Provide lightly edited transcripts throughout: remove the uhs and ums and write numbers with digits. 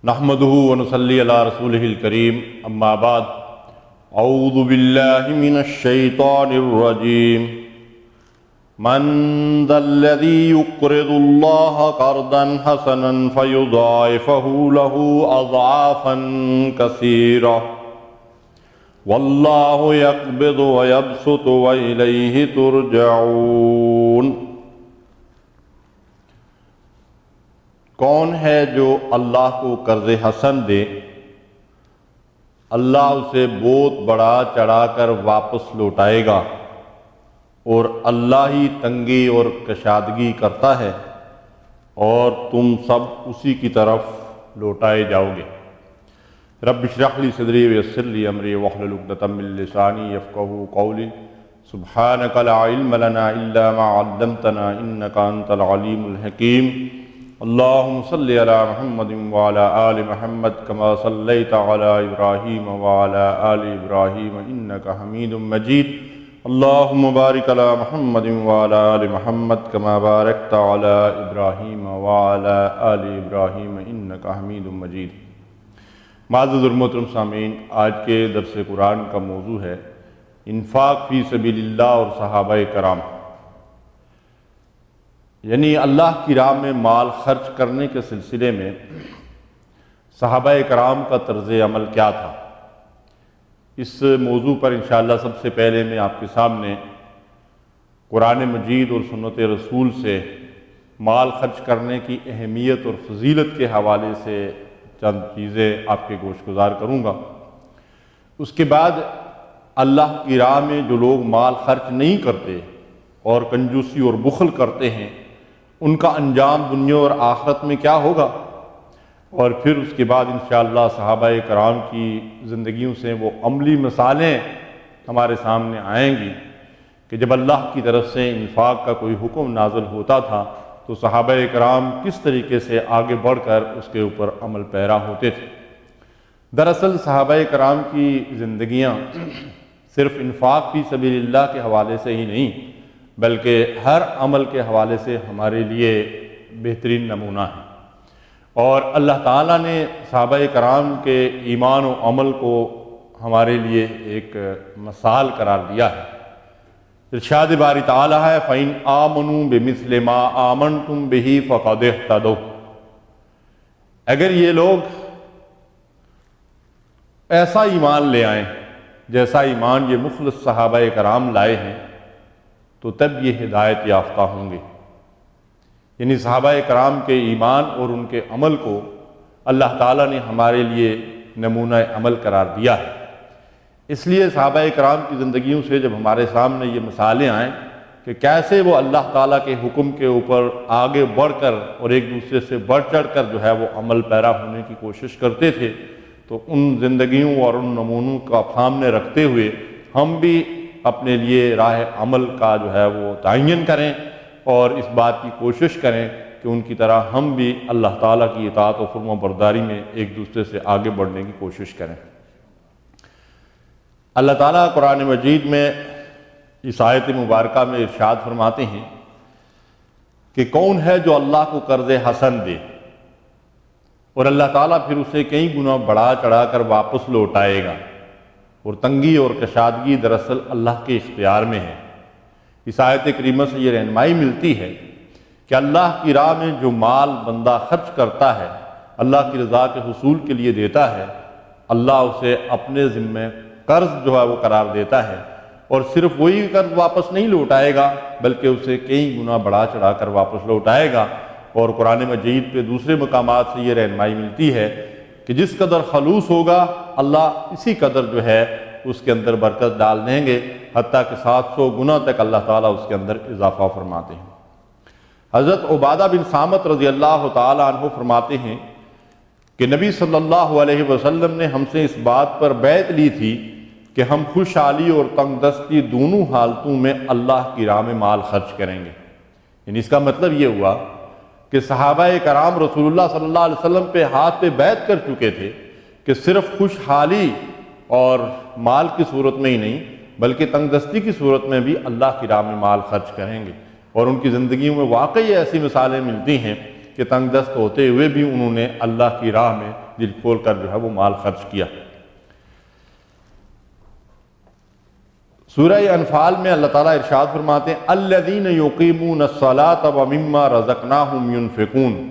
نحمده ونصلي على رسوله الكريم اما بعد اعوذ باللہ من الشیطان الرجیم من ذا الذی یقرض اللہ قرضا حسنا فیضاعفہ له اضعافا کثیرہ واللہ یقبض ویبسط والیہ ترجعون۔ کون ہے جو اللہ کو قرض حسن دے، اللہ اسے بہت بڑا چڑھا کر واپس لوٹائے گا، اور اللہ ہی تنگی اور کشادگی کرتا ہے، اور تم سب اسی کی طرف لوٹائے جاؤ گے۔ رب اشرح لی صدری ویسر لی امری واحلل عقدۃ من لسانی یفقہوا قولی۔ سبحانک لا علم لنا الا ما علمتنا انک انت العلیم الحکیم۔ اللہم صلی علی محمد وعلی آل محمد کما صلیت علی ابراہیم وعلی آل ابراہیم انک حمید مجید۔ اللہم بارک علی محمد وعلی آل محمد کما بارکت علی ابراہیم وعلی آل ابراہیم انک حمید مجید۔ معزز اور محترم سامعین، آج کے درس قرآن کا موضوع ہے انفاق فی سبیل اللہ اور صحابہ کرام، یعنی اللہ کی راہ میں مال خرچ کرنے کے سلسلے میں صحابہ کرام کا طرز عمل کیا تھا۔ اس موضوع پر انشاءاللہ سب سے پہلے میں آپ کے سامنے قرآن مجید اور سنت رسول سے مال خرچ کرنے کی اہمیت اور فضیلت کے حوالے سے چند چیزیں آپ کے گوش گزار کروں گا۔ اس کے بعد اللہ کی راہ میں جو لوگ مال خرچ نہیں کرتے اور کنجوسی اور بخل کرتے ہیں، ان کا انجام دنیا اور آخرت میں کیا ہوگا، اور پھر اس کے بعد انشاءاللہ صحابہ کرام کی زندگیوں سے وہ عملی مثالیں ہمارے سامنے آئیں گی کہ جب اللہ کی طرف سے انفاق کا کوئی حکم نازل ہوتا تھا تو صحابہ کرام کس طریقے سے آگے بڑھ کر اس کے اوپر عمل پیرا ہوتے تھے۔ دراصل صحابہ کرام کی زندگیاں صرف انفاق فی سبیل اللہ کے حوالے سے ہی نہیں بلکہ ہر عمل کے حوالے سے ہمارے لیے بہترین نمونہ ہے، اور اللہ تعالیٰ نے صحابہ کرام کے ایمان و عمل کو ہمارے لیے ایک مثال قرار دیا ہے۔ ارشاد باری تعالیٰ ہے فَإِنْ آمَنُوا بِمِثْلِ مَا آمَنْتُمْ بِهِ فَقَدِ اهْتَدَوْا۔ اگر یہ لوگ ایسا ایمان لے آئیں جیسا ایمان یہ مخلص صحابہ کرام لائے ہیں تو تب یہ ہدایت یافتہ ہوں گے۔ یعنی صحابہ کرام کے ایمان اور ان کے عمل کو اللہ تعالیٰ نے ہمارے لیے نمونہ عمل قرار دیا ہے۔ اس لیے صحابہ کرام کی زندگیوں سے جب ہمارے سامنے یہ مثالیں آئیں کہ کیسے وہ اللہ تعالیٰ کے حکم کے اوپر آگے بڑھ کر اور ایک دوسرے سے بڑھ چڑھ کر جو ہے وہ عمل پیرا ہونے کی کوشش کرتے تھے، تو ان زندگیوں اور ان نمونوں کا سامنے رکھتے ہوئے ہم بھی اپنے لیے راہ عمل کا جو ہے وہ تعین کریں اور اس بات کی کوشش کریں کہ ان کی طرح ہم بھی اللہ تعالیٰ کی اطاعت و فرما برداری میں ایک دوسرے سے آگے بڑھنے کی کوشش کریں۔ اللہ تعالیٰ قرآن مجید میں اس آیت مبارکہ میں ارشاد فرماتے ہیں کہ کون ہے جو اللہ کو قرض حسن دے اور اللہ تعالیٰ پھر اسے کئی گنا بڑھا چڑھا کر واپس لوٹائے گا، اور تنگی اور کشادگی دراصل اللہ کے اختیار میں ہے۔ اس آیت کریمہ سے یہ رہنمائی ملتی ہے کہ اللہ کی راہ میں جو مال بندہ خرچ کرتا ہے، اللہ کی رضا کے حصول کے لیے دیتا ہے، اللہ اسے اپنے ذمہ قرض جو ہے وہ قرار دیتا ہے، اور صرف وہی قرض واپس نہیں لوٹائے گا بلکہ اسے کئی گنا بڑھا چڑھا کر واپس لوٹائے گا۔ اور قرآن مجید پہ دوسرے مقامات سے یہ رہنمائی ملتی ہے کہ جس قدر خلوص ہوگا اللہ اسی قدر جو ہے اس کے اندر برکت ڈال دیں گے، حتیٰ کہ 700 گنا تک اللہ تعالیٰ اس کے اندر اضافہ فرماتے ہیں۔ حضرت عبادہ بن صامت رضی اللہ تعالیٰ عنہ فرماتے ہیں کہ نبی صلی اللہ علیہ وسلم نے ہم سے اس بات پر بیعت لی تھی کہ ہم خوشحالی اور تنگ دستی دونوں حالتوں میں اللہ کی راہ میں مال خرچ کریں گے۔ یعنی اس کا مطلب یہ ہوا کہ صحابہ کرام رسول اللہ صلی اللہ علیہ وسلم پہ ہاتھ پہ بیعت کر چکے تھے کہ صرف خوشحالی اور مال کی صورت میں ہی نہیں بلکہ تنگ دستی کی صورت میں بھی اللہ کی راہ میں مال خرچ کریں گے، اور ان کی زندگیوں میں واقعی ایسی مثالیں ملتی ہیں کہ تنگ دست ہوتے ہوئے بھی انہوں نے اللہ کی راہ میں دل کھول کر جو ہے وہ مال خرچ کیا۔ سورہ انفال میں اللہ تعالیٰ ارشاد فرماتے ہیں الذین یقیمون الصلاۃ ومما رزقناہم ینفقون،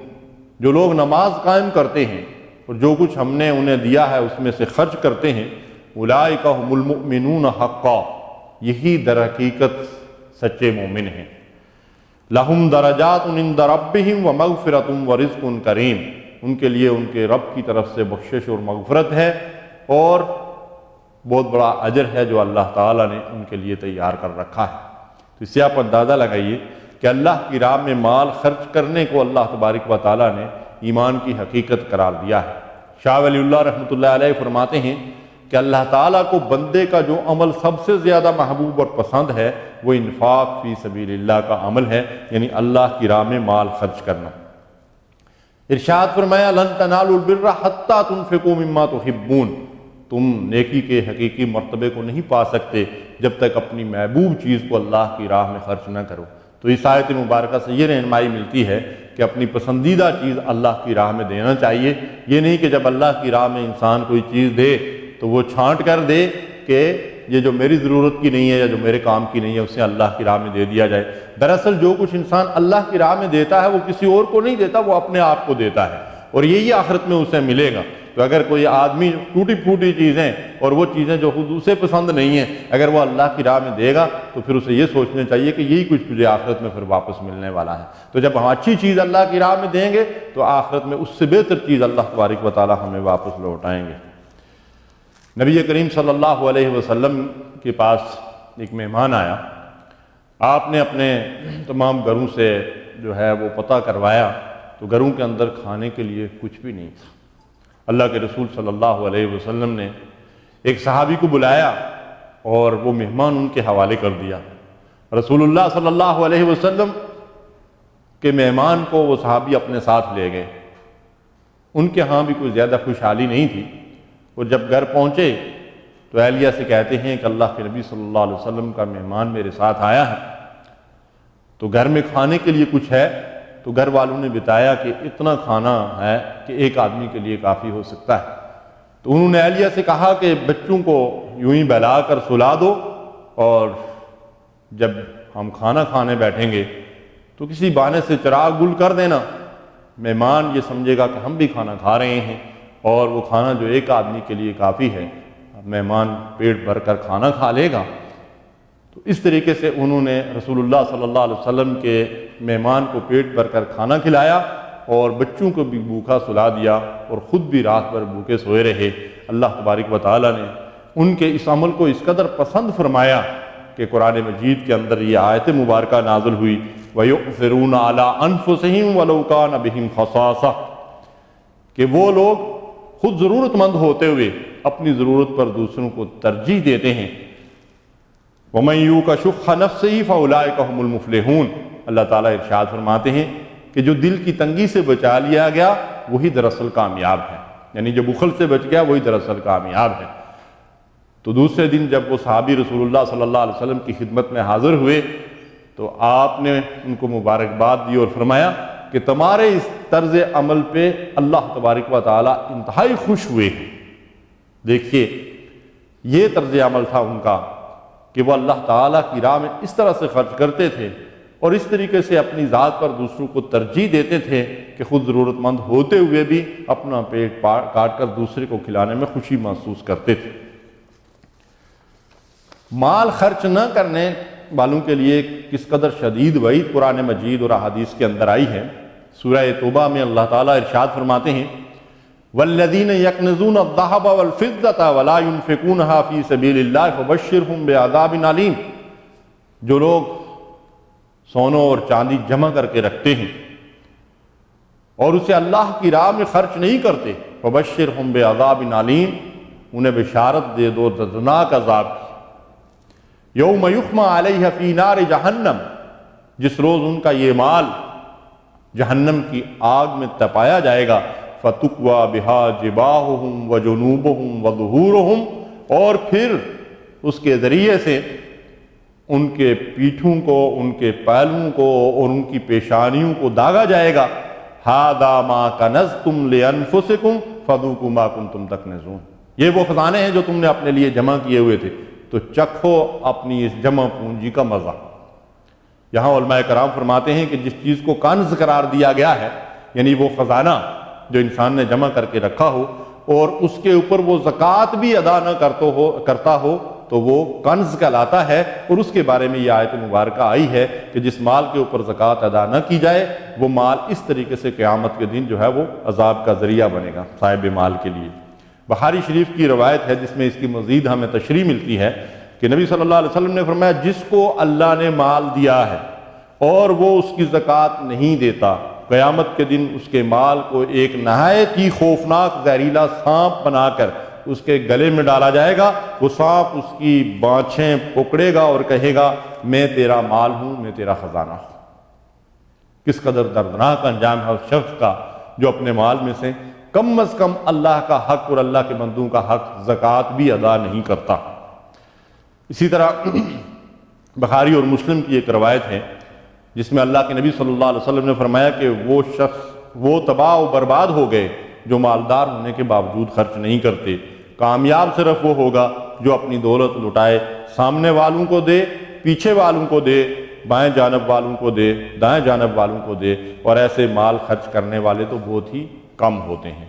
جو لوگ نماز قائم کرتے ہیں اور جو کچھ ہم نے انہیں دیا ہے اس میں سے خرچ کرتے ہیں، اولئک ھم المؤمنون حقا، یہی در حقیقت سچے مومن ہیں۔ لہم درجات عند ربہم ومغفرۃ ورزق کریم، ان کے لیے ان کے رب کی طرف سے بخشش اور مغفرت ہے اور بہت بڑا اجر ہے جو اللہ تعالیٰ نے ان کے لیے تیار کر رکھا ہے۔ تو اس سے آپ اندازہ لگائیے کہ اللہ کی راہ میں مال خرچ کرنے کو اللہ تبارک و تعالیٰ نے ایمان کی حقیقت قرار دیا ہے۔ شاہ ولی اللہ رحمۃ اللہ علیہ فرماتے ہیں کہ اللہ تعالیٰ کو بندے کا جو عمل سب سے زیادہ محبوب اور پسند ہے وہ انفاق فی سبیل اللہ کا عمل ہے، یعنی اللہ کی راہ میں مال خرچ کرنا۔ ارشاد فرمایا لن تنالوا البر حتی تنفقوا مما تحبون، تم نیکی کے حقیقی مرتبے کو نہیں پا سکتے جب تک اپنی محبوب چیز کو اللہ کی راہ میں خرچ نہ کرو۔ تو اس آیت مبارکہ سے یہ رہنمائی ملتی ہے کہ اپنی پسندیدہ چیز اللہ کی راہ میں دینا چاہیے۔ یہ نہیں کہ جب اللہ کی راہ میں انسان کوئی چیز دے تو وہ چھانٹ کر دے کہ یہ جو میری ضرورت کی نہیں ہے یا جو میرے کام کی نہیں ہے اسے اللہ کی راہ میں دے دیا جائے۔ دراصل جو کچھ انسان اللہ کی راہ میں دیتا ہے وہ کسی اور کو نہیں دیتا، وہ اپنے آپ کو دیتا ہے اور یہی آخرت میں اسے ملے گا۔ تو اگر کوئی آدمی ٹوٹی پھوٹی چیزیں اور وہ چیزیں جو خود اسے پسند نہیں ہیں اگر وہ اللہ کی راہ میں دے گا تو پھر اسے یہ سوچنا چاہیے کہ یہی کچھ مجھے آخرت میں پھر واپس ملنے والا ہے۔ تو جب ہم اچھی چیز اللہ کی راہ میں دیں گے تو آخرت میں اس سے بہتر چیز اللہ تبارک و تعالیٰ ہمیں واپس لوٹائیں گے۔ نبی کریم صلی اللہ علیہ وسلم کے پاس ایک مہمان آیا، آپ نے اپنے تمام گھروں سے جو ہے وہ پتہ کروایا تو گھروں کے اندر کھانے کے لیے کچھ بھی نہیں تھا۔ اللہ کے رسول صلی اللہ علیہ وسلم نے ایک صحابی کو بلایا اور وہ مہمان ان کے حوالے کر دیا۔ رسول اللہ صلی اللہ علیہ وسلم کے مہمان کو وہ صحابی اپنے ساتھ لے گئے۔ ان کے ہاں بھی کوئی زیادہ خوشحالی نہیں تھی، اور جب گھر پہنچے تو اہلیہ سے کہتے ہیں کہ اللہ کے نبی صلی اللہ علیہ وسلم کا مہمان میرے ساتھ آیا ہے، تو گھر میں کھانے کے لیے کچھ ہے؟ تو گھر والوں نے بتایا کہ اتنا کھانا ہے کہ ایک آدمی کے لیے کافی ہو سکتا ہے۔ تو انہوں نے اہلیہ سے کہا کہ بچوں کو یوں ہی بہلا کر سلا دو اور جب ہم کھانا کھانے بیٹھیں گے تو کسی بہانے سے چراغ گل کر دینا، مہمان یہ سمجھے گا کہ ہم بھی کھانا کھا رہے ہیں اور وہ کھانا جو ایک آدمی کے لیے کافی ہے مہمان پیٹ بھر کر کھانا کھا لے گا۔ تو اس طریقے سے انہوں نے رسول اللہ صلی اللہ علیہ وسلم کے مہمان کو پیٹ بھر کر کھانا کھلایا اور بچوں کو بھی بھوکا سلا دیا اور خود بھی رات بھر بھوکے سوئے رہے۔ اللہ تبارک و تعالیٰ نے ان کے اس عمل کو اس قدر پسند فرمایا کہ قرآن مجید کے اندر یہ آیت مبارکہ نازل ہوئی وَيُؤْثِرُونَ عَلَىٰ أَنفُسِهِمْ وَلَوْ كَانَ بِهِمْ خَصَاصَةٌ، کہ وہ لوگ خود ضرورت مند ہوتے ہوئے اپنی ضرورت پر دوسروں کو ترجیح دیتے ہیں۔ وَمَن يُوقَ شُحَّ نَفْسِهِ فَأُولَٰئِكَ هُمُ الْمُفْلِحُونَ، اللہ تعالیٰ ارشاد فرماتے ہیں کہ جو دل کی تنگی سے بچا لیا گیا وہی دراصل کامیاب ہے، یعنی جو بخل سے بچ گیا وہی دراصل کامیاب ہے۔ تو دوسرے دن جب وہ صحابی رسول اللہ صلی اللہ علیہ وسلم کی خدمت میں حاضر ہوئے تو آپ نے ان کو مبارکباد دی اور فرمایا کہ تمہارے اس طرز عمل پہ اللہ تبارک و تعالیٰ انتہائی خوش ہوئے ہیں۔ دیکھیے یہ طرز عمل تھا ان کا کہ وہ اللہ تعالیٰ کی راہ میں اس طرح سے خرچ کرتے تھے اور اس طریقے سے اپنی ذات پر دوسروں کو ترجیح دیتے تھے کہ خود ضرورت مند ہوتے ہوئے بھی اپنا پیٹ کاٹ کر دوسرے کو کھلانے میں خوشی محسوس کرتے تھے۔ مال خرچ نہ کرنے والوں کے لیے کس قدر شدید وعید قرآن مجید اور احادیث کے اندر آئی ہے۔ سورہ توبہ میں اللہ تعالیٰ ارشاد فرماتے ہیں وَالَّذِينَ يَكْنِزُونَ الذَّهَبَ وَالْفِضَّةَ وَلَا يُنْفِقُونَهَا فِي سَبِيلِ اللَّهِ فَبَشِّرْهُم بِعَذَابٍ أَلِيمٍ، جو لوگ سونا اور چاندی جمع کر کے رکھتے ہیں اور اسے اللہ کی راہ میں خرچ نہیں کرتے، فَبَشِّرْهُم بِعَذَابٍ أَلِيمٍ، انہیں بشارت دے دو دردناک عذاب کی۔ یوم یحمى علیہ فی نار جہنم، جس روز ان کا یہ مال جہنم کی آگ میں تپایا جائے گا، فتکوی بہا جباہہم وجنوبہم وظہورہم، اور پھر اس کے ذریعے سے ان کے پیٹھوں کو، ان کے پہلوؤں کو اور ان کی پیشانیوں کو داغا جائے گا، ھذا ما کنزتم لانفسکم فذوقوا ما کنتم تکنزون، یہ وہ خزانے ہیں جو تم نے اپنے لیے جمع کیے ہوئے تھے، تو چکھو اپنی اس جمع پونجی کا مزہ۔ یہاں علماء کرام فرماتے ہیں کہ جس چیز کو کنز قرار دیا گیا ہے، یعنی وہ خزانہ جو انسان نے جمع کر کے رکھا ہو اور اس کے اوپر وہ زکوٰۃ بھی ادا نہ کرتا ہو تو وہ کنز کہلاتا ہے، اور اس کے بارے میں یہ آیت مبارکہ آئی ہے کہ جس مال کے اوپر زکوٰۃ ادا نہ کی جائے وہ مال اس طریقے سے قیامت کے دن جو ہے وہ عذاب کا ذریعہ بنے گا صاحب مال کے لیے۔ بخاری شریف کی روایت ہے جس میں اس کی مزید ہمیں تشریح ملتی ہے کہ نبی صلی اللہ علیہ وسلم نے فرمایا جس کو اللہ نے مال دیا ہے اور وہ اس کی زکوٰۃ نہیں دیتا، قیامت کے دن اس کے مال کو ایک نہایت ہی خوفناک زہریلا سانپ بنا کر اس کے گلے میں ڈالا جائے گا، وہ سانپ اس کی بانچھیں پکڑے گا اور کہے گا میں تیرا مال ہوں، میں تیرا خزانہ ہوں۔ کس قدر دردناک انجام ہے اس شخص کا جو اپنے مال میں سے کم از کم اللہ کا حق اور اللہ کے بندوں کا حق زکوٰۃ بھی ادا نہیں کرتا۔ اسی طرح بخاری اور مسلم کی ایک روایت ہے جس میں اللہ کے نبی صلی اللہ علیہ وسلم نے فرمایا کہ وہ شخص وہ تباہ و برباد ہو گئے جو مالدار ہونے کے باوجود خرچ نہیں کرتے، کامیاب صرف وہ ہوگا جو اپنی دولت لٹائے، سامنے والوں کو دے، پیچھے والوں کو دے، بائیں جانب والوں کو دے، دائیں جانب والوں کو دے، اور ایسے مال خرچ کرنے والے تو بہت ہی کم ہوتے ہیں۔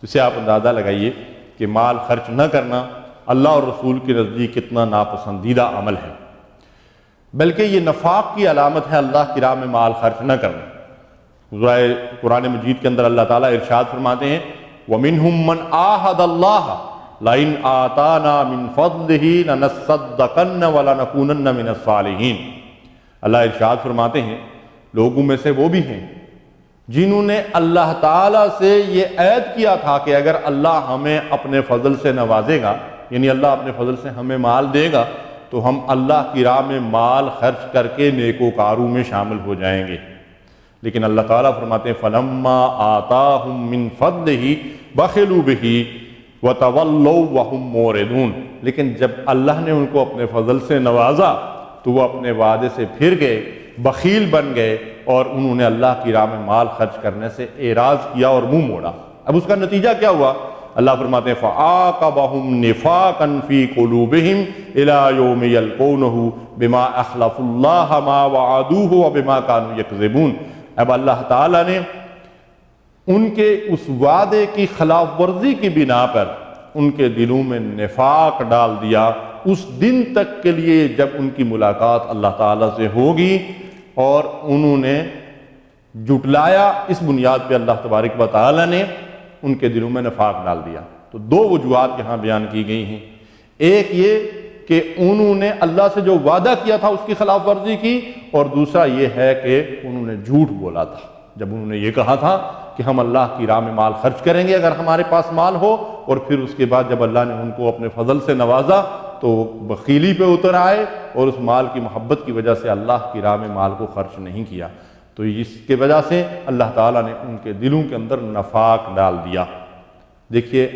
اس سے آپ اندازہ لگائیے کہ مال خرچ نہ کرنا اللہ اور رسول کے نزدیک کتنا ناپسندیدہ عمل ہے، بلکہ یہ نفاق کی علامت ہے اللہ کی راہ میں مال خرچ نہ کرنا۔ قرآن مجید کے اندر اللہ تعالیٰ ارشاد فرماتے ہیں وَمِنْهُمْ مَنْ عَاهَدَ اللَّهَ لَئِنْ آتَانَا مِنْ فَضْلِهِ لَنَصَّدَّقَنَّ وَلَنَكُونَنَّ مِنَ الصَّالِحِينَ۔ اللہ ارشاد فرماتے ہیں لوگوں میں سے وہ بھی ہیں جنہوں نے اللہ تعالیٰ سے یہ عہد کیا تھا کہ اگر اللہ ہمیں اپنے فضل سے نوازے گا، یعنی اللہ اپنے فضل سے ہمیں مال دے گا تو ہم اللہ کی راہ میں مال خرچ کر کے نیکوکاروں میں شامل ہو جائیں گے۔ لیکن اللہ تعالیٰ فرماتے ہیں فَلَمَّا آتَاهُم مِّن فَضْلِهِ بَخِلُوا بِهِ وَتَوَلَّوْا وَهُمْ مُعْرِضُونَ، لیکن جب اللہ نے ان کو اپنے فضل سے نوازا تو وہ اپنے وعدے سے پھر گئے، بخیل بن گئے، اور انہوں نے اللہ کی راہ میں مال خرچ کرنے سے اعراض کیا اور منہ موڑا۔ اب اس کا نتیجہ کیا ہوا؟ اللہ فرماتے ہیں فَعَاقَبَهُمْ نِفَاقًا فِي قُلُوبِهِمْ إِلَى يَوْمِ يَلْقَوْنَهُ بِمَا أَخْلَفُوا اللَّهَ مَا وَعَدُوهُ وَبِمَا كَانُوا يَكْذِبُونَ۔ اب اللہ تعالیٰ نے ان کے اس وعدے کی خلاف ورزی کی بنا پر ان کے دلوں میں نفاق ڈال دیا اس دن تک کے لیے جب ان کی ملاقات اللہ تعالیٰ سے ہوگی، اور انہوں نے جھٹلایا۔ اس بنیاد پہ اللہ تبارک و تعالیٰ نے ان کے دلوں میں نفاق ڈال دیا۔ تو دو وجوہات یہاں بیان کی گئی ہیں، ایک یہ کہ انہوں نے اللہ سے جو وعدہ کیا تھا اس کی خلاف ورزی کی، اور دوسرا یہ ہے کہ انہوں نے جھوٹ بولا تھا جب انہوں نے یہ کہا تھا کہ ہم اللہ کی راہ میں مال خرچ کریں گے اگر ہمارے پاس مال ہو، اور پھر اس کے بعد جب اللہ نے ان کو اپنے فضل سے نوازا تو بخیلی پہ اتر آئے اور اس مال کی محبت کی وجہ سے اللہ کی راہ میں مال کو خرچ نہیں کیا۔ تو اس کے وجہ سے اللہ تعالیٰ نے ان کے دلوں کے اندر نفاق ڈال دیا۔ دیکھیے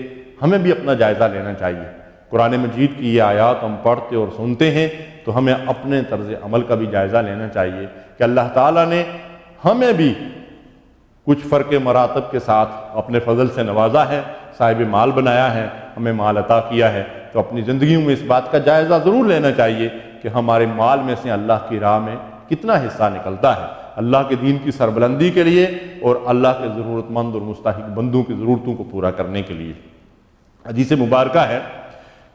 ہمیں بھی اپنا جائزہ لینا چاہیے۔ قرآن مجید کی یہ آیات ہم پڑھتے اور سنتے ہیں تو ہمیں اپنے طرز عمل کا بھی جائزہ لینا چاہیے کہ اللہ تعالیٰ نے ہمیں بھی کچھ فرق مراتب کے ساتھ اپنے فضل سے نوازا ہے، صاحب مال بنایا ہے، ہمیں مال عطا کیا ہے، تو اپنی زندگیوں میں اس بات کا جائزہ ضرور لینا چاہیے کہ ہمارے مال میں سے اللہ کی راہ میں کتنا حصہ نکلتا ہے اللہ کے دین کی سربلندی کے لیے اور اللہ کے ضرورت مند اور مستحق بندوں کی ضرورتوں کو پورا کرنے کے لیے۔ حدیث مبارکہ ہے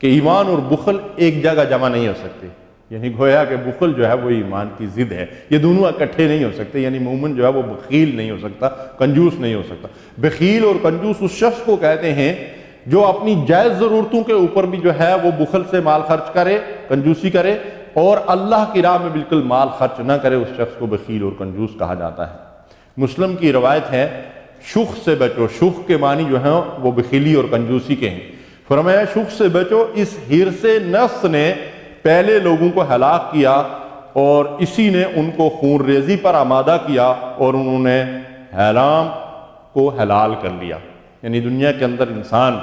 کہ ایمان اور بخل ایک جگہ جمع نہیں ہو سکتے، یعنی گویا کہ بخل جو ہے وہ ایمان کی ضد ہے، یہ دونوں اکٹھے نہیں ہو سکتے، یعنی مومن جو ہے وہ بخیل نہیں ہو سکتا، کنجوس نہیں ہو سکتا۔ بخیل اور کنجوس اس شخص کو کہتے ہیں جو اپنی جائز ضرورتوں کے اوپر بھی جو ہے وہ بخل سے مال خرچ کرے، کنجوسی کرے، اور اللہ کی راہ میں بالکل مال خرچ نہ کرے، اس شخص کو بخیل اور کنجوس کہا جاتا ہے۔ مسلم کی روایت ہے شخ سے بچو، شخ کے معنی جو ہیں وہ بخیلی اور کنجوسی کے ہیں۔ فرمایا شخ سے بچو، اس حرص نفس نے پہلے لوگوں کو ہلاک کیا اور اسی نے ان کو خون ریزی پر آمادہ کیا اور انہوں نے حرام کو حلال کر لیا۔ یعنی دنیا کے اندر انسان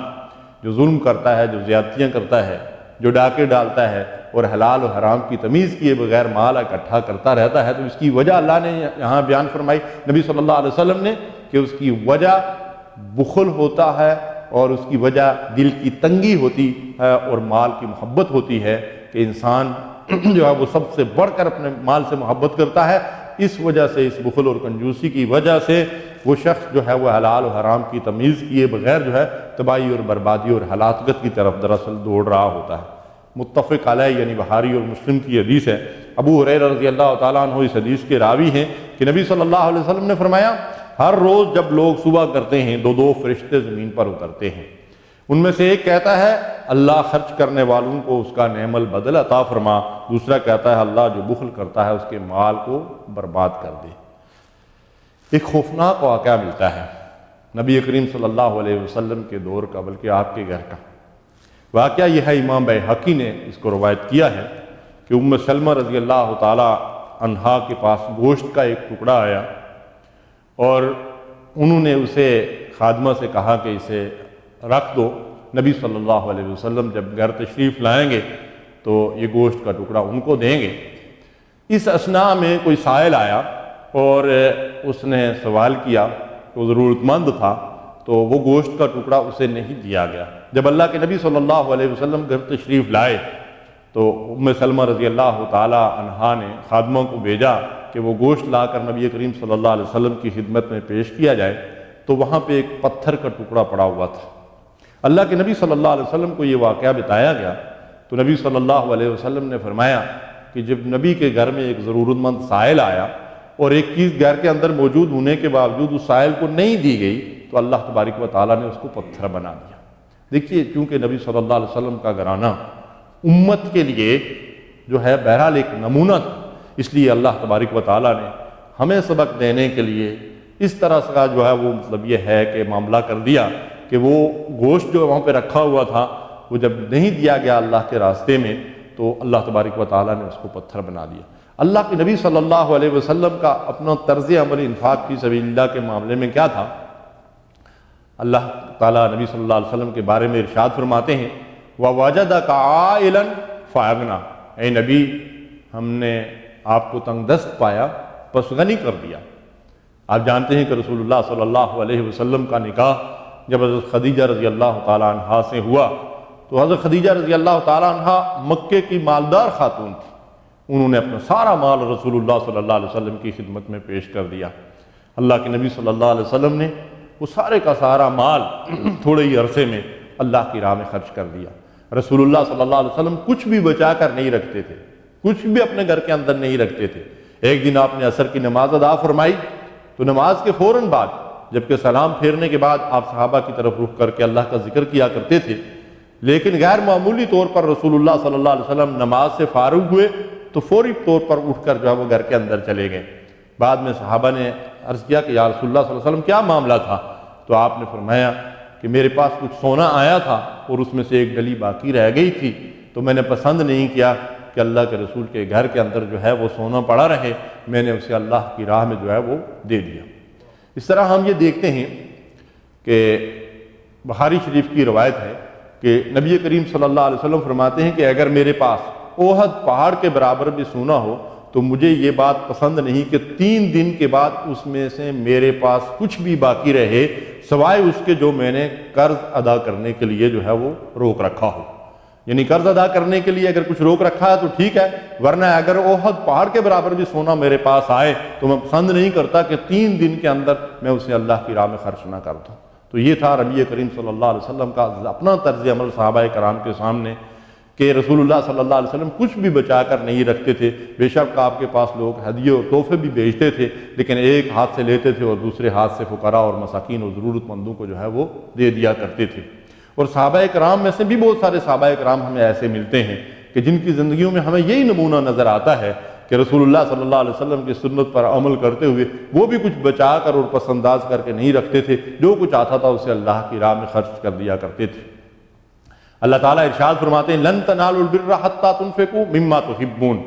جو ظلم کرتا ہے، جو زیادتیاں کرتا ہے، جو ڈاکے ڈالتا ہے اور حلال و حرام کی تمیز کیے بغیر مال اکٹھا کرتا رہتا ہے، تو اس کی وجہ اللہ نے یہاں بیان فرمائی، نبی صلی اللہ علیہ وسلم نے، کہ اس کی وجہ بخل ہوتا ہے اور اس کی وجہ دل کی تنگی ہوتی ہے اور مال کی محبت ہوتی ہے کہ انسان جو ہے وہ سب سے بڑھ کر اپنے مال سے محبت کرتا ہے۔ اس وجہ سے، اس بخل اور کنجوسی کی وجہ سے وہ شخص جو ہے وہ حلال و حرام کی تمیز کیے بغیر جو ہے تباہی اور بربادی اور ہلاکت کی طرف دراصل دوڑ رہا ہوتا ہے۔ متفق علیہ یعنی بخاری اور مسلم کی حدیث ہے۔ ابو ہریرہ رضی اللہ تعالیٰ عنہ اس حدیث کے راوی ہیں کہ نبی صلی اللہ علیہ وسلم نے فرمایا، ہر روز جب لوگ صبح کرتے ہیں دو فرشتے زمین پر اترتے ہیں، ان میں سے ایک کہتا ہے اللہ خرچ کرنے والوں کو اس کا نعم البدل عطا فرما، دوسرا کہتا ہے اللہ جو بخل کرتا ہے اس کے مال کو برباد کر دے۔ ایک خوفناک واقعہ ملتا ہے نبی کریم صلی اللہ علیہ وسلم کے دور کا، بلکہ آپ کے گھر کا واقعہ یہ ہے۔ امام بیہقی نے اس کو روایت کیا ہے کہ ام سلمہ رضی اللہ تعالی عنہا کے پاس گوشت کا ایک ٹکڑا آیا اور انہوں نے اسے خادمہ سے کہا کہ اسے رکھ دو، نبی صلی اللہ علیہ وسلم جب گھر تشریف لائیں گے تو یہ گوشت کا ٹکڑا ان کو دیں گے۔ اس اثناء میں کوئی سائل آیا اور اس نے سوال کیا، وہ ضرورت مند تھا، تو وہ گوشت کا ٹکڑا اسے نہیں دیا گیا۔ جب اللہ کے نبی صلی اللہ علیہ وسلم گھر تشریف لائے تو ام سلمہ رضی اللہ تعالی عنہا نے خادمہ کو بھیجا کہ وہ گوشت لا کر نبی کریم صلی اللہ علیہ وسلم کی خدمت میں پیش کیا جائے، تو وہاں پہ ایک پتھر کا ٹکڑا پڑا ہوا تھا۔ اللہ کے نبی صلی اللہ علیہ وسلم کو یہ واقعہ بتایا گیا تو نبی صلی اللہ علیہ وسلم نے فرمایا کہ جب نبی کے گھر میں ایک ضرورت مند سائل آیا اور ایک چیز گھر کے اندر موجود ہونے کے باوجود اس سائل کو نہیں دی گئی تو اللہ تبارک و تعالیٰ نے اس کو پتھر بنا دیا۔ دیکھیے، چونکہ نبی صلی اللہ علیہ وسلم کا گھرانہ امت کے لیے جو ہے بہرحال ایک نمونہ تھا، اس لیے اللہ تبارک و تعالیٰ نے ہمیں سبق دینے کے لیے اس طرح کا جو ہے وہ مطلب یہ ہے کہ معاملہ کر دیا کہ وہ گوشت جو وہاں پہ رکھا ہوا تھا وہ جب نہیں دیا گیا اللہ کے راستے میں تو اللہ تبارک و تعالیٰ نے اس کو پتھر بنا دیا۔ اللہ کے نبی صلی اللہ علیہ وسلم کا اپنا طرز عمل انفاق فی سبیل اللہ کے معاملے میں کیا تھا؟ اللہ تعالیٰ نبی صلی اللہ علیہ وسلم کے بارے میں ارشاد فرماتے ہیں وَوَجَدَكَ عَائِلًا فَأَغْنَا، اے نبی ہم نے آپ کو تنگ دست پایا پس غنی کر دیا۔ آپ جانتے ہیں کہ رسول اللہ صلی اللہ علیہ وسلم کا نکاح جب حضرت خدیجہ رضی اللہ تعالی عنہا سے ہوا تو حضرت خدیجہ رضی اللہ تعالی عنہا مکے کی مالدار خاتون تھی، انہوں نے اپنا سارا مال رسول اللہ صلی اللہ علیہ وسلم کی خدمت میں پیش کر دیا۔ اللہ کے نبی صلی اللہ علیہ وسلم نے وہ سارے کا سارا مال تھوڑے ہی عرصے میں اللہ کی راہ میں خرچ کر دیا۔ رسول اللہ صلی اللہ علیہ وسلم کچھ بھی بچا کر نہیں رکھتے تھے، کچھ بھی اپنے گھر کے اندر نہیں رکھتے تھے۔ ایک دن آپ نے عصر کی نماز ادا فرمائی تو نماز کے فوراً بعد جبکہ سلام پھیرنے کے بعد آپ صحابہ کی طرف رخ کر کے اللہ کا ذکر کیا کرتے تھے، لیکن غیر معمولی طور پر رسول اللہ صلی اللہ علیہ وسلم نماز سے فارغ ہوئے تو فوری طور پر اٹھ کر جو ہے وہ گھر کے اندر چلے گئے۔ بعد میں صحابہ نے عرض کیا کہ یا رسول اللہ صلی اللہ علیہ وسلم کیا معاملہ تھا؟ تو آپ نے فرمایا کہ میرے پاس کچھ سونا آیا تھا اور اس میں سے ایک ڈلی باقی رہ گئی تھی، تو میں نے پسند نہیں کیا کہ اللہ کے رسول کے گھر کے اندر جو ہے وہ سونا پڑا رہے، میں نے اسے اللہ کی راہ میں جو ہے وہ دے دیا۔ اس طرح ہم یہ دیکھتے ہیں کہ بخاری شریف کی روایت ہے کہ نبی کریم صلی اللہ علیہ وسلم فرماتے ہیں کہ اگر میرے پاس احد پہاڑ کے برابر بھی سونا ہو تو مجھے یہ بات پسند نہیں کہ 3 دن کے بعد اس میں سے میرے پاس کچھ بھی باقی رہے سوائے اس کے جو میں نے قرض ادا کرنے کے لیے جو ہے وہ روک رکھا ہو۔ یعنی قرض ادا کرنے کے لیے اگر کچھ روک رکھا ہے تو ٹھیک ہے، ورنہ اگر احد پہاڑ کے برابر بھی سونا میرے پاس آئے تو میں پسند نہیں کرتا کہ 3 دن کے اندر میں اسے اللہ کی راہ میں خرچ نہ کر دوں۔ تو یہ تھا نبی کریم صلی اللہ علیہ وسلم کا اپنا طرز عمل صحابہ کرام کے سامنے کہ رسول اللہ صلی اللہ علیہ وسلم کچھ بھی بچا کر نہیں رکھتے تھے۔ بے شک آپ کے پاس لوگ ہدیے اور تحفے بھی بھیجتے تھے، لیکن ایک ہاتھ سے لیتے تھے اور دوسرے ہاتھ سے فقراء اور مساکین اور ضرورت مندوں کو جو ہے وہ دے دیا کرتے تھے۔ اور صحابہ کرام میں سے بھی بہت سارے صحابہ کرام ہمیں ایسے ملتے ہیں کہ جن کی زندگیوں میں ہمیں یہی نمونہ نظر آتا ہے کہ رسول اللہ صلی اللہ علیہ وسلم کی سنت پر عمل کرتے ہوئے وہ بھی کچھ بچا کر اور پس انداز کر کے نہیں رکھتے تھے، جو کچھ آتا تھا اسے اللہ کی راہ میں خرچ کر دیا کرتے تھے۔ اللہ تعالیٰ ارشاد فرماتے ہیں لن تنالوا البر حتی تنفقوا مما تحبون،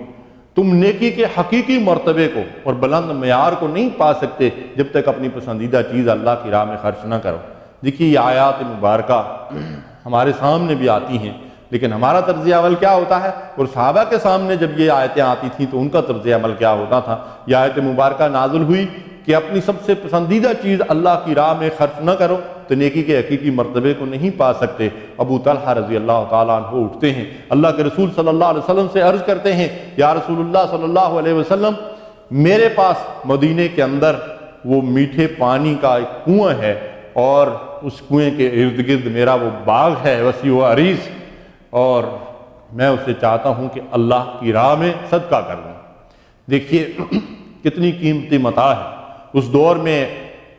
تم نیکی کے حقیقی مرتبے کو اور بلند معیار کو نہیں پا سکتے جب تک اپنی پسندیدہ چیز اللہ کی راہ میں خرچ نہ کرو۔ دیکھیے یہ آیات مبارکہ ہمارے سامنے بھی آتی ہیں، لیکن ہمارا طرز عمل کیا ہوتا ہے؟ اور صحابہ کے سامنے جب یہ آیتیں آتی تھیں تو ان کا طرز عمل کیا ہوتا تھا؟ یہ آیت مبارکہ نازل ہوئی کہ اپنی سب سے پسندیدہ چیز اللہ کی راہ میں خرچ نہ کرو تو نیکی کے حقیقی مرتبے کو نہیں پا سکتے۔ ابو طلحہ رضی اللہ تعالیٰ عنہ اٹھتے ہیں، اللہ کے رسول صلی اللہ علیہ وسلم سے عرض کرتے ہیں، یا رسول اللہ صلی اللہ علیہ وسلم، میرے پاس مدینے کے اندر وہ میٹھے پانی کا ایک کنواں ہے اور اس کنویں کے ارد گرد میرا وہ باغ ہے وسیع و عریض، اور میں اسے چاہتا ہوں کہ اللہ کی راہ میں صدقہ کر دوں۔ دیکھیے کتنی قیمتی متاع ہے۔ اس دور میں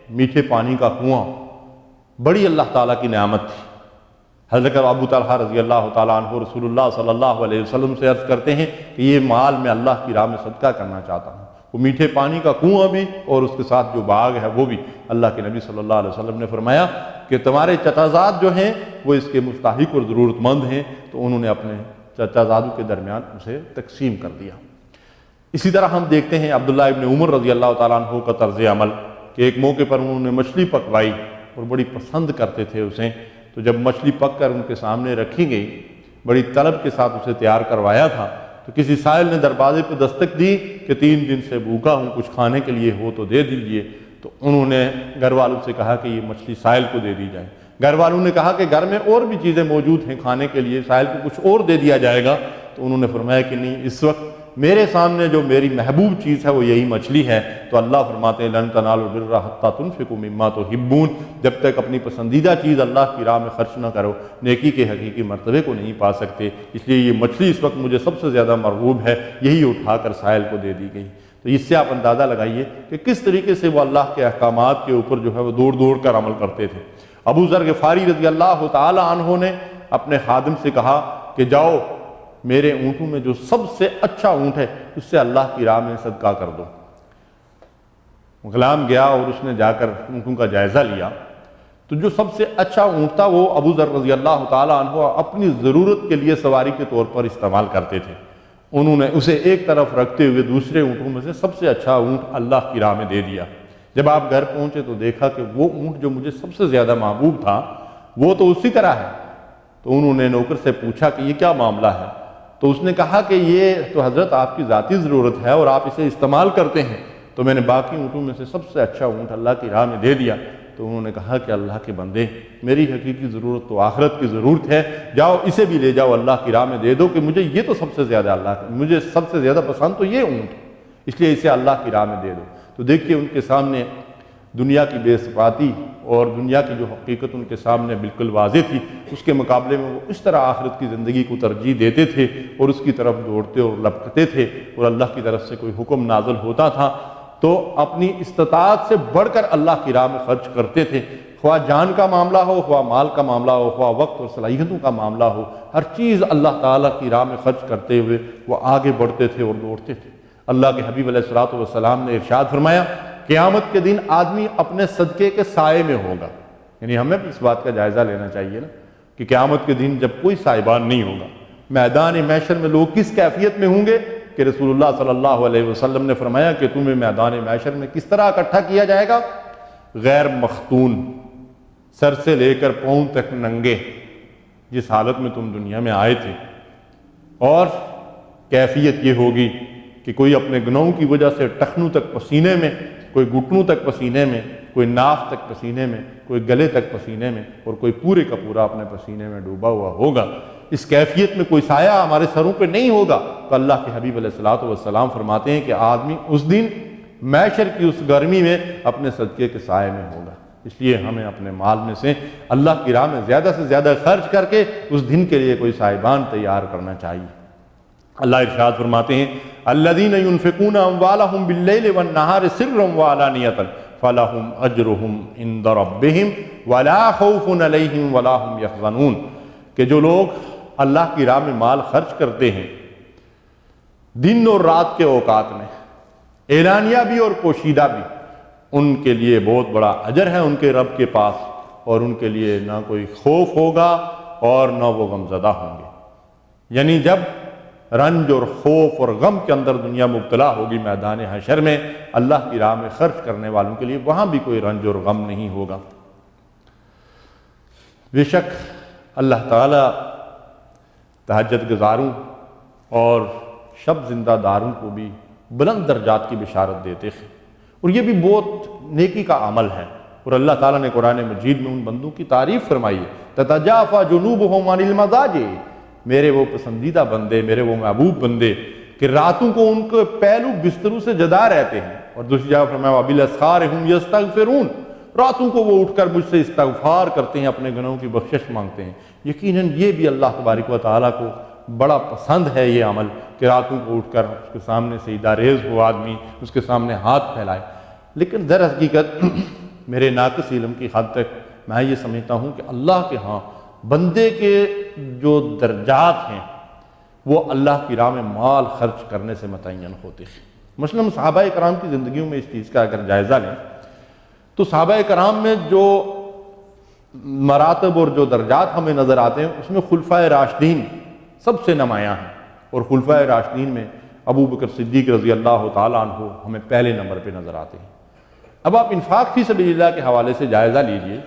میٹھے پانی کا کنواں بڑی اللہ تعالیٰ کی نعمت تھی۔ حضرت ابو طلحہ رضی اللہ تعالیٰ عنہ رسول اللہ صلی اللہ علیہ وسلم سے عرض کرتے ہیں کہ یہ مال میں اللہ کی راہ میں صدقہ کرنا چاہتا ہوں۔ وہ میٹھے پانی کا کنواں بھی اور اس کے ساتھ جو باغ ہے وہ بھی۔ اللہ کے نبی صلی اللہ علیہ وسلم نے فرمایا کہ تمہارے چچازاد جو ہیں وہ اس کے مستحق اور ضرورت مند ہیں، تو انہوں نے اپنے چچازادوں کے درمیان اسے تقسیم کر دیا۔ اسی طرح ہم دیکھتے ہیں عبداللہ ابن عمر رضی اللہ تعالیٰ عنہ کا طرز عمل کہ ایک موقع پر انہوں نے مچھلی پکوائی اور بڑی پسند کرتے تھے اسے، تو جب مچھلی پک کر ان کے سامنے رکھی گئی، بڑی طلب کے ساتھ اسے تیار کروایا تھا، تو کسی سائل نے دروازے پہ دستک دی کہ 3 دن سے بھوکا ہوں، کچھ کھانے کے لیے ہو تو دے دیجیے۔ تو انہوں نے گھر والوں سے کہا کہ یہ مچھلی سائل کو دے دی جائے۔ گھر والوں نے کہا کہ گھر میں اور بھی چیزیں موجود ہیں کھانے کے لیے، سائل کو کچھ اور دے دیا جائے گا۔ تو انہوں نے فرمایا کہ نہیں، اس وقت میرے سامنے جو میری محبوب چیز ہے وہ یہی مچھلی ہے۔ تو اللہ فرماتے ہیں لن تنالوا البر حتی تنفقوا مما تحبون، جب تک اپنی پسندیدہ چیز اللہ کی راہ میں خرچ نہ کرو نیکی کے حقیقی مرتبے کو نہیں پا سکتے۔ اس لیے یہ مچھلی اس وقت مجھے سب سے زیادہ مرغوب ہے، یہی اٹھا کر سائل کو دے دی گئی۔ تو اس سے آپ اندازہ لگائیے کہ کس طریقے سے وہ اللہ کے احکامات کے اوپر جو ہے وہ دوڑ دوڑ کر عمل کرتے تھے۔ ابو ذر غفاری رضی اللہ تعالی عنہ نے اپنے خادم سے کہا کہ جاؤ میرے اونٹوں میں جو سب سے اچھا اونٹ ہے اس سے اللہ کی راہ میں صدقہ کر دو۔ غلام گیا اور اس نے جا کر اونٹوں کا جائزہ لیا، تو جو سب سے اچھا اونٹ تھا وہ ابو ذر رضی اللہ تعالیٰ عنہ اپنی ضرورت کے لیے سواری کے طور پر استعمال کرتے تھے۔ انہوں نے اسے ایک طرف رکھتے ہوئے دوسرے اونٹوں میں سے سب سے اچھا اونٹ اللہ کی راہ میں دے دیا۔ جب آپ گھر پہنچے تو دیکھا کہ وہ اونٹ جو مجھے سب سے زیادہ محبوب تھا وہ تو اسی طرح ہے۔ تو انہوں نے نوکر سے پوچھا کہ یہ کیا معاملہ ہے؟ تو اس نے کہا کہ یہ تو حضرت آپ کی ذاتی ضرورت ہے اور آپ اسے استعمال کرتے ہیں، تو میں نے باقی اونٹوں میں سے سب سے اچھا اونٹ اللہ کی راہ میں دے دیا۔ تو انہوں نے کہا کہ اللہ کے بندے، میری حقیقی ضرورت تو آخرت کی ضرورت ہے، جاؤ اسے بھی لے جاؤ اللہ کی راہ میں دے دو کہ مجھے یہ تو سب سے زیادہ مجھے سب سے زیادہ پسند تو یہ اونٹ، اس لیے اسے اللہ کی راہ میں دے دو۔ تو دیکھیے ان کے سامنے دنیا کی بے ثباتی اور دنیا کی جو حقیقت ان کے سامنے بالکل واضح تھی، اس کے مقابلے میں وہ اس طرح آخرت کی زندگی کو ترجیح دیتے تھے اور اس کی طرف دوڑتے اور لپکتے تھے، اور اللہ کی طرف سے کوئی حکم نازل ہوتا تھا تو اپنی استطاعت سے بڑھ کر اللہ کی راہ میں خرچ کرتے تھے، خواہ جان کا معاملہ ہو، خواہ مال کا معاملہ ہو، خواہ وقت اور صلاحیتوں کا معاملہ ہو، ہر چیز اللہ تعالیٰ کی راہ میں خرچ کرتے ہوئے وہ آگے بڑھتے تھے اور دوڑتے تھے۔ اللہ کے حبیب علیہ الصلوۃ والسلام نے ارشاد فرمایا قیامت کے دن آدمی اپنے صدقے کے سائے میں ہوگا، یعنی ہمیں اس بات کا جائزہ لینا چاہیے نا کہ قیامت کے دن جب کوئی سائبان نہیں ہوگا، میدان محشر میں لوگ کس کیفیت میں ہوں گے کہ رسول اللہ صلی اللہ علیہ وسلم نے فرمایا کہ تمہیں میدان محشر میں کس طرح اکٹھا کیا جائے گا؟ غیر مختون، سر سے لے کر پاؤں تک ننگے، جس حالت میں تم دنیا میں آئے تھے، اور کیفیت یہ ہوگی کہ کوئی اپنے گناہوں کی وجہ سے ٹخنوں تک پسینے میں، کوئی گھٹنوں تک پسینے میں، کوئی ناف تک پسینے میں، کوئی گلے تک پسینے میں، اور کوئی پورے کا پورا اپنے پسینے میں ڈوبا ہوا ہوگا۔ اس کیفیت میں کوئی سایہ ہمارے سروں پہ نہیں ہوگا۔ تو اللہ کے حبیب علیہ الصلوۃ والسلام فرماتے ہیں کہ آدمی اس دن محشر کی اس گرمی میں اپنے صدقے کے سائے میں ہوگا۔ اس لیے ہمیں اپنے مال میں سے اللہ کی راہ میں زیادہ سے زیادہ خرچ کر کے اس دن کے لیے کوئی سائبان تیار کرنا چاہیے۔ اللہ ارشاد فرماتے ہیں الذین ينفقون اموالهم باللیل والنہار سرا وعلانیۃ فلہم اجرہم عند ربہم ولا خوف علیہم ولا هم یحزنون، کہ جو لوگ اللہ کی راہ میں مال خرچ کرتے ہیں دن اور رات کے اوقات میں، اعلانیہ بھی اور پوشیدہ بھی، ان کے لیے بہت بڑا اجر ہے ان کے رب کے پاس، اور ان کے لیے نہ کوئی خوف ہوگا اور نہ وہ غمزدہ ہوں گے۔ یعنی جب رنج اور خوف اور غم کے اندر دنیا مبتلا ہوگی میدان حشر میں، اللہ کی راہ میں خرچ کرنے والوں کے لیے وہاں بھی کوئی رنج اور غم نہیں ہوگا۔ بے شک اللہ تعالیٰ تہجد گزاروں اور شب زندہ داروں کو بھی بلند درجات کی بشارت دیتے ہیں، اور یہ بھی بہت نیکی کا عمل ہے، اور اللہ تعالیٰ نے قرآن مجید میں ان بندوں کی تعریف فرمائی ہے، تتجافی جنوبہم عن المضاجع، میرے وہ پسندیدہ بندے، میرے وہ محبوب بندے کہ راتوں کو ان کے پہلو بستروں سے جدا رہتے ہیں، اور دوسری جگہ فرمایا وبالاسحار ہم یستغفرون، راتوں کو وہ اٹھ کر مجھ سے استغفار کرتے ہیں، اپنے گناہوں کی بخشش مانگتے ہیں۔ یقیناً یہ بھی اللہ تبارک و تعالیٰ کو بڑا پسند ہے یہ عمل کہ راتوں کو اٹھ کر اس کے سامنے سجدہ ریز ہو آدمی، اس کے سامنے ہاتھ پھیلائے۔ لیکن در حقیقت میرے ناقص علم کی حد تک میں یہ سمجھتا ہوں کہ اللہ کے ہاں بندے کے جو درجات ہیں وہ اللہ کی راہ میں مال خرچ کرنے سے متعین ہوتے ہیں۔ مثلاً صحابہ کرام کی زندگیوں میں اس چیز کا اگر جائزہ لیں تو صحابہ کرام میں جو مراتب اور جو درجات ہمیں نظر آتے ہیں اس میں خلفائے راشدین سب سے نمایاں ہیں، اور خلفائے راشدین میں ابو بکر صدیق رضی اللہ تعالیٰ عنہ ہمیں پہلے نمبر پہ نظر آتے ہیں۔ اب آپ انفاق فی سبیل اللہ کے حوالے سے جائزہ لیجئے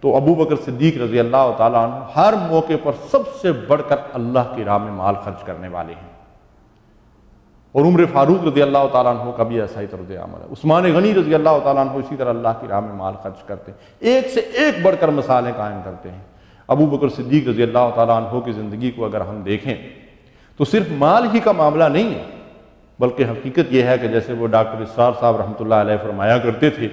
تو ابو بکر صدیق رضی اللہ تعالیٰ عنہ ہر موقع پر سب سے بڑھ کر اللہ کی راہ میں مال خرچ کرنے والے ہیں، اور عمر فاروق رضی اللہ تعالیٰ عنہ کا بھی ایسا ہی طرز عمل ہے۔ عثمان غنی رضی اللہ تعالیٰ عنہ اسی طرح اللہ کی راہ میں مال خرچ کرتے ہیں، ایک سے ایک بڑھ کر مثالیں قائم کرتے ہیں۔ ابو بکر صدیق رضی اللہ تعالیٰ عنہ کی زندگی کو اگر ہم دیکھیں تو صرف مال ہی کا معاملہ نہیں ہے، بلکہ حقیقت یہ ہے کہ جیسے وہ ڈاکٹر اسرار صاحب رحمۃ اللہ علیہ فرمایا کرتے تھے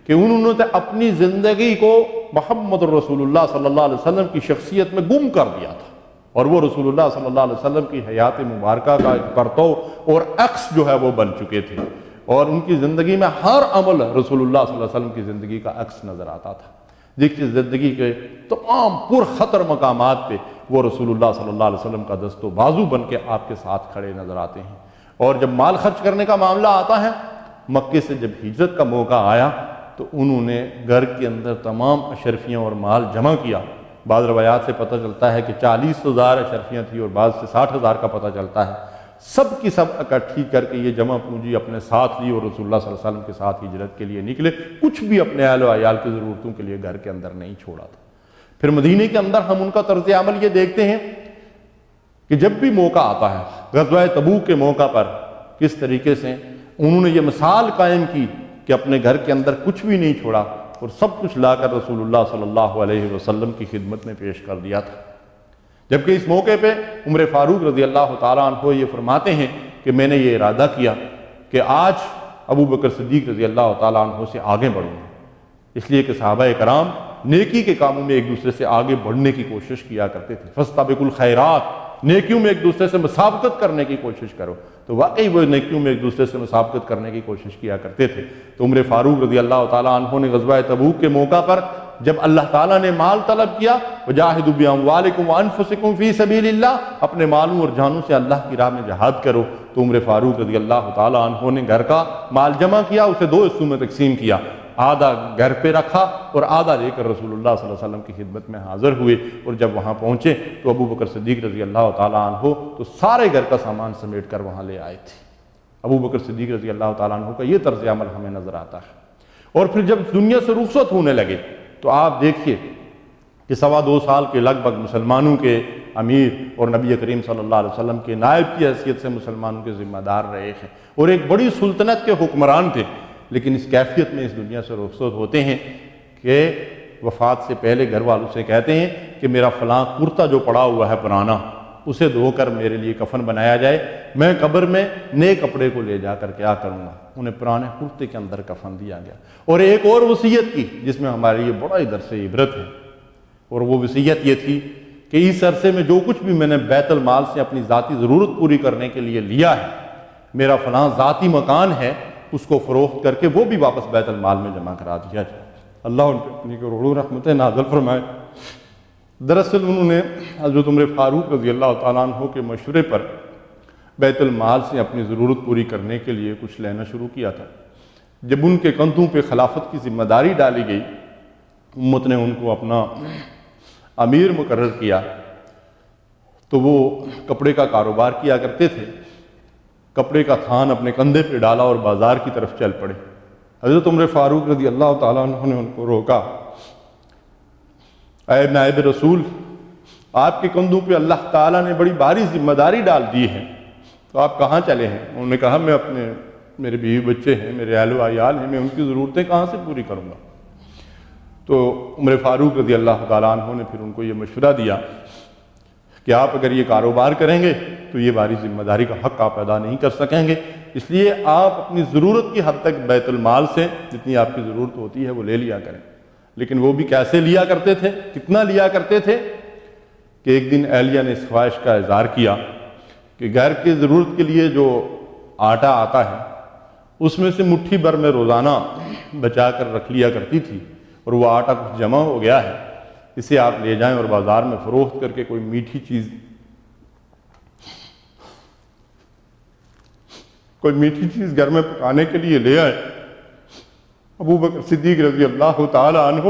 کہ انہوں نے اپنی زندگی کو محمد رسول اللہ صلی اللہ علیہ وسلم کی شخصیت میں گم کر دیا تھا، اور وہ رسول اللہ صلی اللہ علیہ وسلم کی حیات مبارکہ کا ایک پرتو اور عکس جو ہے وہ بن چکے تھے، اور ان کی زندگی میں ہر عمل رسول اللہ صلی اللہ علیہ وسلم کی زندگی کا عکس نظر آتا تھا۔ دیکھیے زندگی کے تمام پر خطر مقامات پہ وہ رسول اللہ صلی اللہ علیہ وسلم کا دست و بازو بن کے آپ کے ساتھ کھڑے نظر آتے ہیں۔ اور جب مال خرچ کرنے کا معاملہ آتا ہے، مکے سے جب ہجرت کا موقع آیا تو انہوں نے گھر کے اندر تمام اشرفیاں اور مال جمع کیا۔ بعض روایات سے پتہ چلتا ہے کہ 40,000 اشرفیاں تھیں، اور بعض سے 60,000 کا پتہ چلتا ہے۔ سب کی سب اکٹھی کر کے یہ جمع پونجی اپنے ساتھ لی اور رسول اللہ صلی اللہ علیہ وسلم کے ساتھ ہجرت کے لیے نکلے، کچھ بھی اپنے اہل و عیال کی ضرورتوں کے لیے گھر کے اندر نہیں چھوڑا تھا۔ پھر مدینے کے اندر ہم ان کا طرز عمل یہ دیکھتے ہیں کہ جب بھی موقع آتا ہے، غزوہ تبوک کے موقع پر کس طریقے سے انہوں نے یہ مثال قائم کی کہ اپنے گھر کے اندر کچھ بھی نہیں چھوڑا اور سب کچھ لا کر رسول اللہ صلی اللہ علیہ وسلم کی خدمت میں پیش کر دیا تھا۔ جبکہ اس موقع پہ عمر فاروق رضی اللہ تعالیٰ عنہ یہ فرماتے ہیں کہ میں نے یہ ارادہ کیا کہ آج ابو بکر صدیق رضی اللہ تعالیٰ عنہ سے آگے بڑھوں گا، اس لیے کہ صحابہ کرام نیکی کے کاموں میں ایک دوسرے سے آگے بڑھنے کی کوشش کیا کرتے تھے۔ فاستبقوا الخیرات، نیکیوں میں ایک دوسرے سے مسابقت کرنے کی کوشش کرو، تو واقعی وہ نیکیوں میں ایک دوسرے سے مسابقت کرنے کی کوشش کیا کرتے تھے۔ تو عمر فاروق رضی اللہ تعالیٰ عنہ نے غزوہ تبوک کے موقع پر جب اللہ تعالیٰ نے مال طلب کیا، وجاہدوا باموالکم وانفسکم فی سبیل اللہ، اپنے مالوں اور جانوں سے اللہ کی راہ میں جہاد کرو، تو عمر فاروق رضی اللہ تعالیٰ عنہ نے گھر کا مال جمع کیا، اسے 2 حصوں میں تقسیم کیا، آدھا گھر پہ رکھا اور آدھا لے کر رسول اللہ صلی اللہ علیہ وسلم کی خدمت میں حاضر ہوئے۔ اور جب وہاں پہنچے تو ابو بکر صدیق رضی اللہ تعالیٰ عنہ تو سارے گھر کا سامان سمیٹ کر وہاں لے آئے تھے۔ ابو بکر صدیق رضی اللہ تعالیٰ عنہ کا یہ طرز عمل ہمیں نظر آتا ہے۔ اور پھر جب دنیا سے رخصت ہونے لگے تو آپ دیکھیے کہ 2.25 سال کے لگ بھگ مسلمانوں کے امیر اور نبی کریم صلی اللہ علیہ وسلم کے نائب کی حیثیت سے مسلمانوں کے ذمہ دار رہے ہیں، اور ایک بڑی سلطنت کے حکمران تھے، لیکن اس کیفیت میں اس دنیا سے رخصت ہوتے ہیں کہ وفات سے پہلے گھر والوں سے کہتے ہیں کہ میرا فلاں کرتا جو پڑا ہوا ہے پرانا، اسے دھو کر میرے لیے کفن بنایا جائے، میں قبر میں نئے کپڑے کو لے جا کر کیا کروں گا۔ انہیں پرانے کرتے کے اندر کفن دیا گیا، اور ایک اور وصیت کی جس میں ہمارے لیے بڑا ہی درس عبرت ہے، اور وہ وصیت یہ تھی کہ اس عرصے میں جو کچھ بھی میں نے بیت المال سے اپنی ذاتی ضرورت پوری کرنے کے لیے لیا ہے، میرا فلاں ذاتی مکان ہے، اس کو فروخت کر کے وہ بھی واپس بیت المال میں جمع کرا دیا جائے۔ اللہ ان پہ اپنی کروڑوں رحمتیں نازل فرمائے۔ دراصل انہوں نے حضرت عمر فاروق رضی اللہ تعالیٰ عنہ کے مشورے پر بیت المال سے اپنی ضرورت پوری کرنے کے لیے کچھ لینا شروع کیا تھا۔ جب ان کے کندھوں پہ خلافت کی ذمہ داری ڈالی گئی، امت نے ان کو اپنا امیر مقرر کیا، تو وہ کپڑے کا کاروبار کیا کرتے تھے۔ کپڑے کا تھان اپنے کندھے پہ ڈالا اور بازار کی طرف چل پڑے۔ حضرت عمر فاروق رضی اللہ تعالیٰ عنہ نے ان کو روکا، اے نائب رسول، آپ کے کندھوں پہ اللہ تعالیٰ نے بڑی بھاری ذمہ داری ڈال دی ہے، تو آپ کہاں چلے ہیں؟ انہوں نے کہا میں اپنے میرے بیوی بچے ہیں، میرے اہل و عیال ہیں، میں ان کی ضرورتیں کہاں سے پوری کروں گا؟ تو عمر فاروق رضی اللہ تعالیٰ عنہ نے پھر ان کو یہ مشورہ دیا کہ آپ اگر یہ کاروبار کریں گے تو یہ باری ذمہ داری کا حق آپ ادا نہیں کر سکیں گے، اس لیے آپ اپنی ضرورت کی حد تک بیت المال سے جتنی آپ کی ضرورت ہوتی ہے وہ لے لیا کریں۔ لیکن وہ بھی کیسے لیا کرتے تھے، کتنا لیا کرتے تھے کہ ایک دن اہلیہ نے اس خواہش کا اظہار کیا کہ گھر کی ضرورت کے لیے جو آٹا آتا ہے اس میں سے مٹھی بھر میں روزانہ بچا کر رکھ لیا کرتی تھی، اور وہ آٹا کچھ جمع ہو گیا ہے، اسے آپ لے جائیں اور بازار میں فروخت کر کے کوئی میٹھی چیز گھر میں پکانے کے لیے لے آئے۔ ابو بکر صدیق رضی اللہ تعالی عنہ،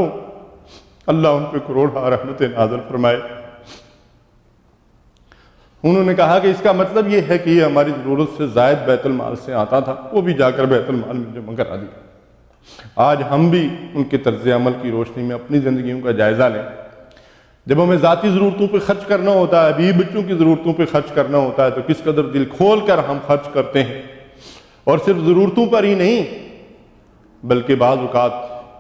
اللہ ان پہ کروڑہ رحمتیں نازل فرمائے، انہوں نے کہا کہ اس کا مطلب یہ ہے کہ یہ ہماری ضرورت سے زائد بیت المال سے آتا تھا، وہ بھی جا کر بیت المال میں جمع کرا دیا۔ آج ہم بھی ان کے طرز عمل کی روشنی میں اپنی زندگیوں کا جائزہ لیں۔ جب ہمیں ذاتی ضرورتوں پہ خرچ کرنا ہوتا ہے، بیوی بچوں کی ضرورتوں پہ خرچ کرنا ہوتا ہے، تو کس قدر دل کھول کر ہم خرچ کرتے ہیں، اور صرف ضرورتوں پر ہی نہیں بلکہ بعض اوقات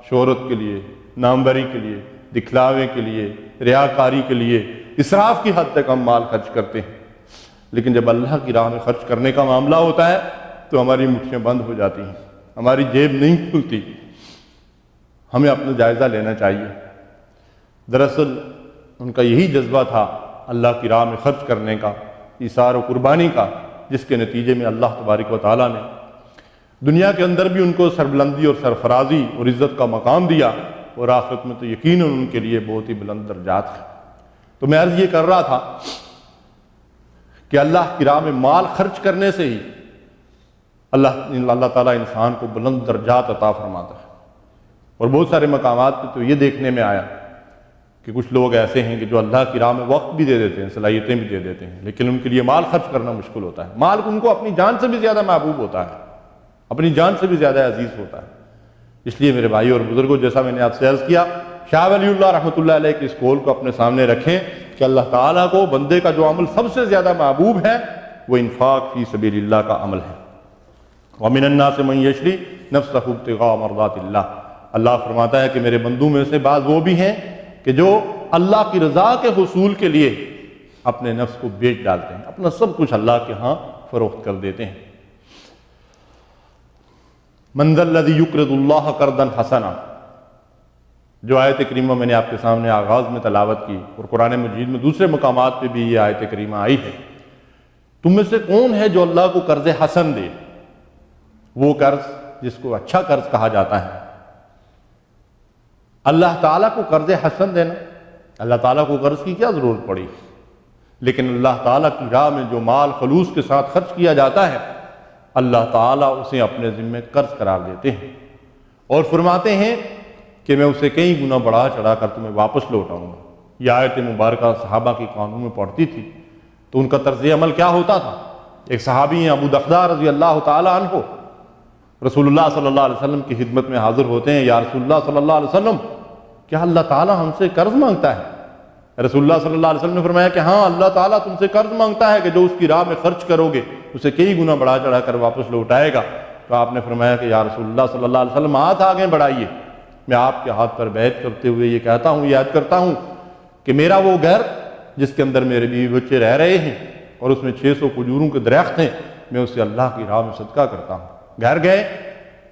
شہرت کے لیے، ناموری کے لیے، دکھلاوے کے لیے، ریاکاری کے لیے، اسراف کی حد تک ہم مال خرچ کرتے ہیں۔ لیکن جب اللہ کی راہ میں خرچ کرنے کا معاملہ ہوتا ہے تو ہماری مٹھیاں بند ہو جاتی ہیں، ہماری جیب نہیں کھلتی۔ ہمیں اپنا جائزہ لینا چاہیے۔ دراصل ان کا یہی جذبہ تھا اللہ کی راہ میں خرچ کرنے کا، ایثار و قربانی کا، جس کے نتیجے میں اللہ تبارک و تعالیٰ نے دنیا کے اندر بھی ان کو سربلندی اور سرفرازی اور عزت کا مقام دیا، اور آخرت میں تو یقیناً ان کے لیے بہت ہی بلند درجات ہیں۔ تو میں عرض یہ کر رہا تھا کہ اللہ کی راہ میں مال خرچ کرنے سے ہی اللہ تعالیٰ انسان کو بلند درجات عطا فرماتا ہے۔ اور بہت سارے مقامات پہ تو یہ دیکھنے میں آیا کہ کچھ لوگ ایسے ہیں کہ جو اللہ کی راہ میں وقت بھی دے دیتے ہیں، صلاحیتیں بھی دے دیتے ہیں، لیکن ان کے لیے مال خرچ کرنا مشکل ہوتا ہے۔ مال ان کو اپنی جان سے بھی زیادہ محبوب ہوتا ہے، اپنی جان سے بھی زیادہ عزیز ہوتا ہے۔ اس لیے میرے بھائی اور بزرگوں، جیسا میں نے آپ سے عرض کیا، شاہ ولی اللہ رحمۃ اللہ علیہ کی اس قول کو اپنے سامنے رکھیں کہ اللہ تعالیٰ کو بندے کا جو عمل سب سے زیادہ محبوب ہے وہ انفاق فی سبیل اللہ کا عمل ہے۔ وَمِنَ النَّاسِ مَن يَشْرِي نَفْسَهُ ابْتِغَاءَ مَرْضَاتِ اللَّهِ، اللہ فرماتا ہے کہ میرے بندوں میں سے بعض وہ بھی ہیں کہ جو اللہ کی رضا کے حصول کے لیے اپنے نفس کو بیچ ڈالتے ہیں، اپنا سب کچھ اللہ کے ہاں فروخت کر دیتے ہیں۔ مَنْ ذَا الَّذِي يُقْرِضُ اللَّهَ قَرْضًا حَسَنًا، جو آیت کریمہ میں نے آپ کے سامنے آغاز میں تلاوت کی، اور قرآن مجید میں دوسرے مقامات پہ بھی یہ آیت کریمہ آئی ہے، تم میں سے کون ہے جو اللہ کو قرض حسن دے؟ وہ قرض جس کو اچھا قرض کہا جاتا ہے۔ اللہ تعالیٰ کو قرض حسن دینا، اللہ تعالیٰ کو قرض کی کیا ضرورت پڑی؟ لیکن اللہ تعالیٰ کی راہ میں جو مال خلوص کے ساتھ خرچ کیا جاتا ہے، اللہ تعالیٰ اسے اپنے ذمے قرض قرار دیتے ہیں، اور فرماتے ہیں کہ میں اسے کئی گنا بڑھا چڑھا کر تمہیں واپس لوٹاؤں گا۔ یہ آیت مبارکہ صحابہ کی قانون میں پڑھتی تھی تو ان کا طرز عمل کیا ہوتا تھا؟ ایک صحابی ہیں ابو دخدہ رضی اللہ تعالیٰ عنہ، رسول اللہ صلی اللہ علیہ وسلم کی خدمت میں حاضر ہوتے ہیں۔ یا رسول اللہ صلی اللہ علیہ وسلم، کیا اللہ تعالیٰ ہم سے قرض مانگتا ہے؟ رسول اللہ صلی اللہ علیہ وسلم نے فرمایا کہ ہاں، اللہ تعالیٰ تم سے قرض مانگتا ہے کہ جو اس کی راہ میں خرچ کرو گے اسے کئی گنا بڑھا چڑھا کر واپس لوٹائے گا۔ تو آپ نے فرمایا کہ یا رسول اللہ صلی اللہ علیہ وسلم، ہاتھ آگے بڑھائیے، میں آپ کے ہاتھ پر بیعت کرتے ہوئے یہ کہتا ہوں، یاد کرتا ہوں کہ میرا وہ گھر جس کے اندر میرے بیوی بچے رہ رہے ہیں اور اس میں 600 کھجوروں کے درخت ہیں، میں اسے اللہ کی راہ میں صدقہ کرتا ہوں۔ گھر گئے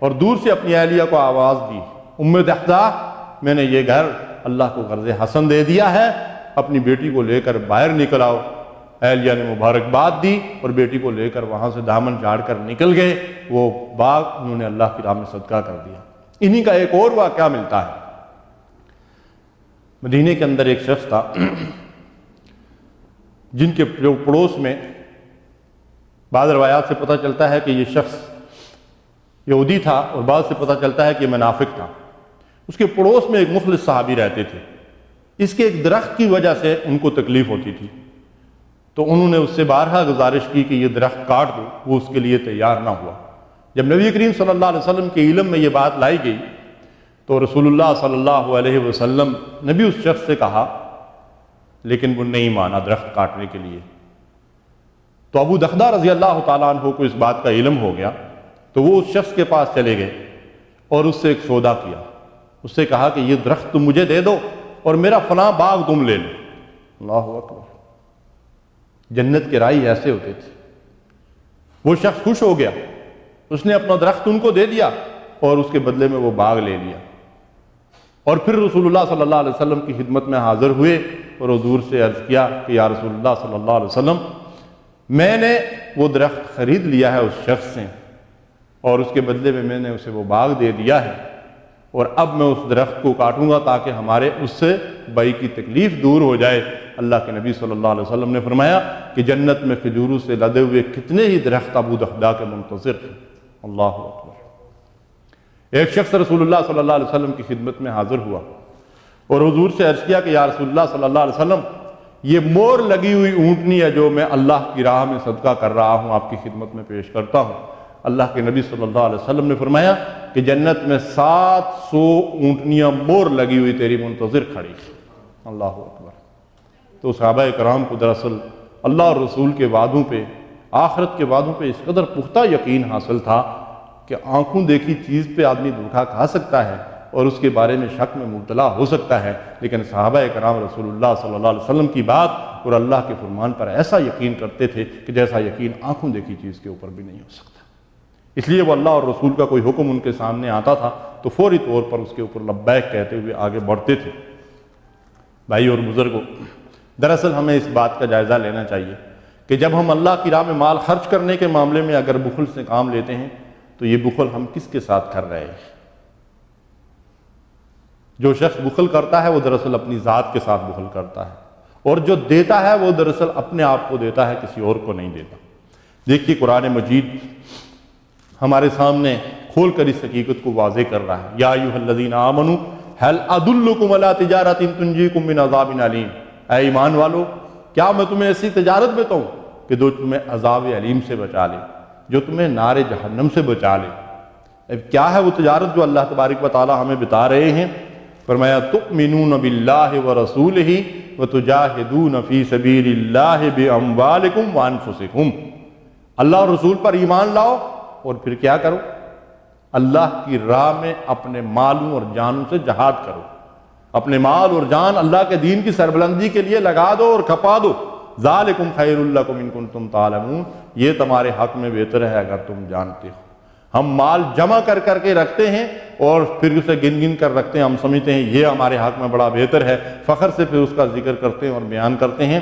اور دور سے اپنی اہلیہ کو آواز دی، ام دخدہ، میں نے یہ گھر اللہ کو قرض حسن دے دیا ہے، اپنی بیٹی کو لے کر باہر نکل آؤ۔ اہلیہ نے مبارکباد دی اور بیٹی کو لے کر وہاں سے دامن جھاڑ کر نکل گئے۔ وہ باغ انہوں نے اللہ کی راہ میں صدقہ کر دیا۔ انہی کا ایک اور واقعہ ملتا ہے۔ مدینے کے اندر ایک شخص تھا جن کے پڑوس میں بعض روایات سے پتہ چلتا ہے کہ یہ شخص یہودی تھا، اور بعض سے پتہ چلتا ہے کہ منافق تھا۔ اس کے پڑوس میں ایک مخلص صحابی رہتے تھے۔ اس کے ایک درخت کی وجہ سے ان کو تکلیف ہوتی تھی، تو انہوں نے اس سے بارہا گزارش کی کہ یہ درخت کاٹ دو، وہ اس کے لیے تیار نہ ہوا۔ جب نبی کریم صلی اللہ علیہ وسلم کے علم میں یہ بات لائی گئی تو رسول اللہ صلی اللہ علیہ وسلم نے بھی اس شخص سے کہا، لیکن وہ نہیں مانا درخت کاٹنے کے لیے۔ تو ابو دخدہ رضی اللہ تعالیٰ عنہ کو اس بات کا علم ہو گیا تو وہ اس شخص کے پاس چلے گئے اور اس سے ایک سودا کیا، اس سے کہا کہ یہ درخت تم مجھے دے دو اور میرا فلاں باغ تم لے لو۔ اللہ اکبر، جنت کے رائی ایسے ہوتے تھے۔ وہ شخص خوش ہو گیا، اس نے اپنا درخت ان کو دے دیا اور اس کے بدلے میں وہ باغ لے لیا، اور پھر رسول اللہ صلی اللہ علیہ وسلم کی خدمت میں حاضر ہوئے اور حضور سے عرض کیا کہ یا رسول اللہ صلی اللہ علیہ وسلم، میں نے وہ درخت خرید لیا ہے اس شخص سے اور اس کے بدلے میں نے اسے وہ باغ دے دیا ہے، اور اب میں اس درخت کو کاٹوں گا تاکہ ہمارے اس سے بائی کی تکلیف دور ہو جائے۔ اللہ کے نبی صلی اللہ علیہ وسلم نے فرمایا کہ جنت میں کھجوروں سے لدے ہوئے کتنے ہی درخت ابو دحداء کے منتظر ہیں۔ اللہ اکبر۔ ایک شخص رسول اللہ صلی اللہ علیہ وسلم کی خدمت میں حاضر ہوا اور حضور سے عرض کیا کہ یا رسول اللہ صلی اللہ علیہ وسلم، یہ مور لگی ہوئی اونٹنی ہے جو میں اللہ کی راہ میں صدقہ کر رہا ہوں، آپ کی خدمت میں پیش کرتا ہوں۔ اللہ کے نبی صلی اللہ علیہ وسلم نے فرمایا کہ جنت میں 700 اونٹنیاں مور لگی ہوئی تیری منتظر کھڑی ہیں۔ اللہ اکبر۔ تو صحابہ کرام کو دراصل اللہ اور رسول کے وعدوں پہ، آخرت کے وعدوں پہ اس قدر پختہ یقین حاصل تھا کہ آنکھوں دیکھی چیز پہ آدمی دھوکا کھا سکتا ہے اور اس کے بارے میں شک میں مبتلا ہو سکتا ہے، لیکن صحابہ کرام رسول اللہ صلی اللہ علیہ وسلم کی بات اور اللہ کے فرمان پر ایسا یقین کرتے تھے کہ جیسا یقین آنکھوں دیکھی چیز کے اوپر بھی نہیں ہو سکتا۔ اس لیے وہ اللہ اور رسول کا کوئی حکم ان کے سامنے آتا تھا تو فوری طور پر اس کے اوپر لبیک کہتے ہوئے آگے بڑھتے تھے۔ بھائی اور بزرگوں، دراصل ہمیں اس بات کا جائزہ لینا چاہیے کہ جب ہم اللہ کی راہ میں مال خرچ کرنے کے معاملے میں اگر بخل سے کام لیتے ہیں تو یہ بخل ہم کس کے ساتھ کر رہے ہیں؟ جو شخص بخل کرتا ہے وہ دراصل اپنی ذات کے ساتھ بخل کرتا ہے، اور جو دیتا ہے وہ دراصل اپنے آپ کو دیتا ہے، کسی اور کو نہیں دیتا۔ دیکھیے قرآن مجید ہمارے سامنے کھول کر اس حقیقت کو واضح کر رہا ہے۔ یا ایھا الذین آمنوا هل ادلکم علی تجارۃ تنجیکم من عذاب علیم، اے ایمان والو، کیا میں تمہیں ایسی تجارت بتاؤں کہ جو تمہیں عذاب علیم سے بچا لے، جو تمہیں نار جہنم سے بچا لے۔ اب کیا ہے وہ تجارت جو اللہ تبارک و تعالی ہمیں بتا رہے ہیں؟ فرمایا تؤمنون باللہ ورسولہ وتجاہدون فی سبیل اللہ باموالکم وانفسکم، اللہ اور رسول پر ایمان لاؤ اور پھر کیا کرو؟ اللہ کی راہ میں اپنے مالوں اور جانوں سے جہاد کرو، اپنے مال اور جان اللہ کے دین کی سربلندی کے لیے لگا دو اور کھپا دو۔ ذالکم خیر لکم ان کنتم تعلمون، یہ تمہارے حق میں بہتر ہے اگر تم جانتے ہو۔ ہم مال جمع کر کر کے رکھتے ہیں اور پھر اسے گن گن کر رکھتے ہیں، ہم سمجھتے ہیں یہ ہمارے حق میں بڑا بہتر ہے، فخر سے پھر اس کا ذکر کرتے ہیں اور بیان کرتے ہیں،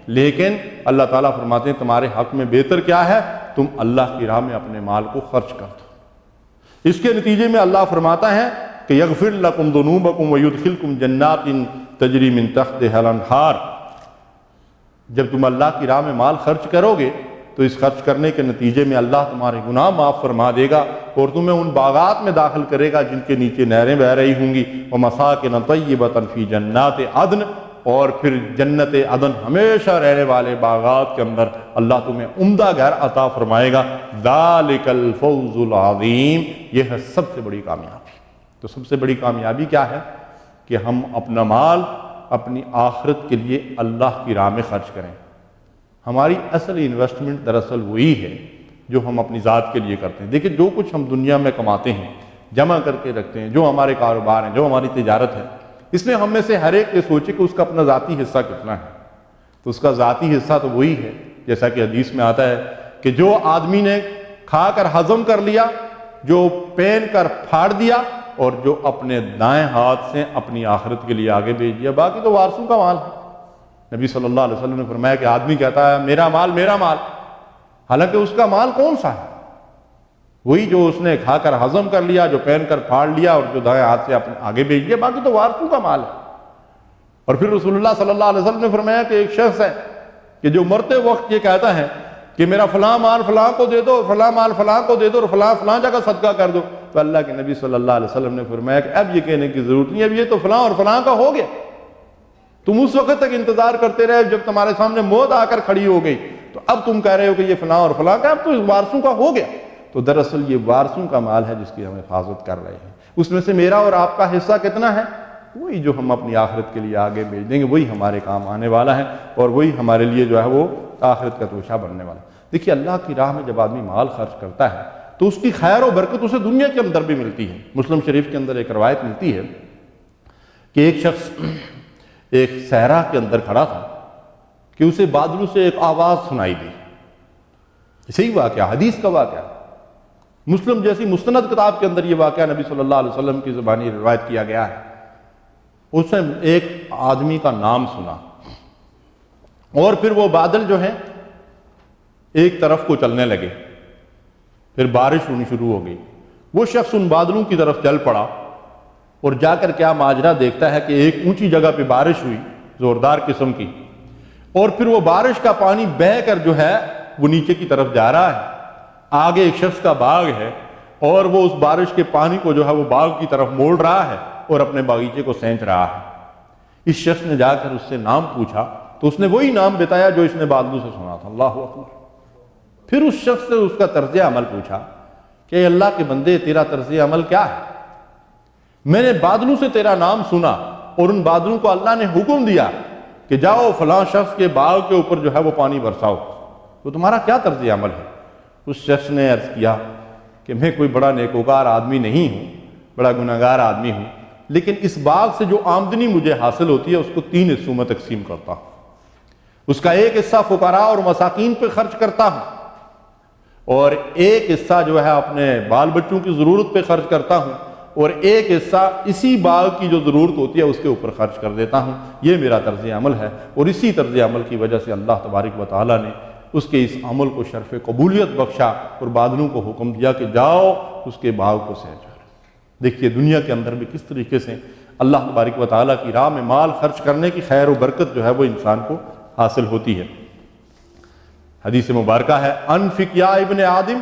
لیکن اللہ تعالیٰ فرماتے ہیں تمہارے حق میں بہتر کیا ہے؟ تم اللہ کی راہ میں اپنے مال کو خرچ کر دو۔ اس کے نتیجے میں اللہ فرماتا ہے کہ یغفر لکم ذنوبکم ویدخلکم جنات تجری من تحتہا الانہار، جب تم اللہ کی راہ میں مال خرچ کرو گے تو اس خرچ کرنے کے نتیجے میں اللہ تمہارے گناہ معاف فرما دے گا اور تمہیں ان باغات میں داخل کرے گا جن کے نیچے نہریں بہہ رہی ہوں گی، ومساکن طیبۃ فی جنات عدن، اور پھر جنت عدن ہمیشہ رہنے والے باغات کے اندر اللہ تمہیں عمدہ گھر عطا فرمائے گا۔ ذالک الفوز العظیم، یہ ہے سب سے بڑی کامیابی۔ تو سب سے بڑی کامیابی کیا ہے؟ کہ ہم اپنا مال اپنی آخرت کے لیے اللہ کی راہ میں خرچ کریں۔ ہماری اصل انویسٹمنٹ دراصل وہی ہے جو ہم اپنی ذات کے لیے کرتے ہیں۔ دیکھیں، جو کچھ ہم دنیا میں کماتے ہیں، جمع کر کے رکھتے ہیں، جو ہمارے کاروبار ہیں، جو ہماری تجارت ہے، اس میں ہم میں سے ہر ایک یہ سوچے کہ اس کا اپنا ذاتی حصہ کتنا ہے۔ تو اس کا ذاتی حصہ تو وہی ہے، جیسا کہ حدیث میں آتا ہے کہ جو آدمی نے کھا کر ہضم کر لیا، جو پہن کر پھاڑ دیا، اور جو اپنے دائیں ہاتھ سے اپنی آخرت کے لیے آگے بھیج دیا، باقی تو وارثوں کا مال ہے۔ نبی صلی اللہ علیہ وسلم نے فرمایا کہ آدمی کہتا ہے میرا مال میرا مال، حالانکہ اس کا مال کون سا ہے؟ وہی جو اس نے کھا کر ہضم کر لیا، جو پہن کر پھاڑ لیا اور جو دائیں ہاتھ سے اپنے آگے بھیج دیا، باقی تو وارثوں کا مال ہے۔ اور پھر رسول اللہ صلی اللہ علیہ وسلم نے فرمایا کہ ایک شخص ہے کہ جو مرتے وقت یہ کہتا ہے کہ میرا فلاں مال فلاں کو دے دو، فلاں مال فلاں کو دے دو، اور فلاں فلاں جگہ صدقہ کر دو، تو اللہ کے نبی صلی اللہ علیہ وسلم نے فرمایا کہ اب یہ کہنے کی ضرورت نہیں، اب یہ تو فلاں اور فلاں کا ہو گیا۔ تم اس وقت تک انتظار کرتے رہے جب تمہارے سامنے موت آ کر کھڑی ہو گئی، تو اب تم کہہ رہے ہو کہ یہ فلاں اور فلاں کا، اب تو وارثوں کا ہو گیا۔ تو دراصل یہ وارثوں کا مال ہے جس کی ہم حفاظت کر رہے ہیں۔ اس میں سے میرا اور آپ کا حصہ کتنا ہے؟ وہی جو ہم اپنی آخرت کے لیے آگے بھیج دیں گے، وہی ہمارے کام آنے والا ہے اور وہی ہمارے لیے جو ہے وہ آخرت کا توشہ بننے والا ہے۔ دیکھیے، اللہ کی راہ میں جب آدمی مال خرچ کرتا ہے تو اس کی خیر و برکت اسے دنیا کے اندر بھی ملتی ہے۔ مسلم شریف کے اندر ایک روایت ملتی ہے کہ ایک شخص ایک صحرا کے اندر کھڑا تھا کہ اسے بادلوں سے ایک آواز سنائی دی۔ صحیح واقعہ، حدیث کا واقعہ، مسلم جیسی مستند کتاب کے اندر یہ واقعہ نبی صلی اللہ علیہ وسلم کی زبانی روایت کیا گیا ہے۔ اس نے ایک آدمی کا نام سنا اور پھر وہ بادل جو ہیں ایک طرف کو چلنے لگے، پھر بارش ہونی شروع ہو گئی۔ وہ شخص ان بادلوں کی طرف چل پڑا اور جا کر کیا ماجرا دیکھتا ہے کہ ایک اونچی جگہ پہ بارش ہوئی زوردار قسم کی، اور پھر وہ بارش کا پانی بہہ کر جو ہے وہ نیچے کی طرف جا رہا ہے۔ آگے ایک شخص کا باغ ہے اور وہ اس بارش کے پانی کو جو ہے وہ باغ کی طرف موڑ رہا ہے اور اپنے باغیچے کو سینچ رہا ہے۔ اس شخص نے جا کر اس سے نام پوچھا تو اس نے وہی نام بتایا جو اس نے بادلوں سے سنا تھا۔ اللہ اکبر۔ پھر اس شخص سے اس کا طرز عمل پوچھا کہ اے اللہ کے بندے تیرا طرز عمل کیا ہے؟ میں نے بادلوں سے تیرا نام سنا اور ان بادلوں کو اللہ نے حکم دیا کہ جاؤ فلاں شخص کے باغ کے اوپر جو ہے وہ پانی برساؤ، تو تمہارا کیا طرز عمل ہے؟ اس شخص نے عرض کیا کہ میں کوئی بڑا نیکوکار آدمی نہیں ہوں، بڑا گناہگار آدمی ہوں، لیکن اس باغ سے جو آمدنی مجھے حاصل ہوتی ہے اس کو 3 حصوں میں تقسیم کرتا ہوں۔ اس کا ایک حصہ فقراء اور مساکین پہ خرچ کرتا ہوں اور ایک حصہ جو ہے اپنے بال بچوں کی ضرورت پہ خرچ کرتا ہوں اور ایک حصہ اسی باغ کی جو ضرورت ہوتی ہے اس کے اوپر خرچ کر دیتا ہوں۔ یہ میرا طرز عمل ہے، اور اسی طرز عمل کی وجہ سے اللہ تبارک و تعالیٰ نے اس کے اس عمل کو شرف قبولیت بخشا اور بادلوں کو حکم دیا کہ جاؤ اس کے باغ کو سینچو۔ دیکھیے دنیا کے اندر بھی کس طریقے سے اللہ تبارک و تعالیٰ کی راہ میں مال خرچ کرنے کی خیر و برکت جو ہے وہ انسان کو حاصل ہوتی ہے۔ حدیث مبارکہ ہے انفق یا ابن آدم،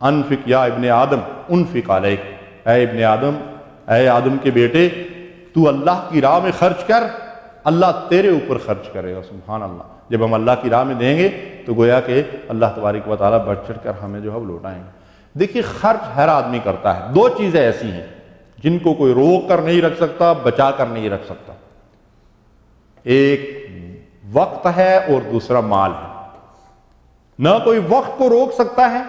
انفق یا ابن آدم انفق علیک، اے ابن آدم، اے آدم کے بیٹے تو اللہ کی راہ میں خرچ کر، اللہ تیرے اوپر خرچ کرے گا۔ سبحان اللہ۔ جب ہم اللہ کی راہ میں دیں گے تو گویا کہ اللہ تبارک و تعالیٰ بڑھ چڑھ کر ہمیں جو ہے وہ لوٹائیں گے۔ دیکھیے خرچ ہر آدمی کرتا ہے۔ 2 چیزیں ایسی ہیں جن کو کوئی روک کر نہیں رکھ سکتا، بچا کر نہیں رکھ سکتا، ایک وقت ہے اور دوسرا مال ہے۔ نہ کوئی وقت کو روک سکتا ہے،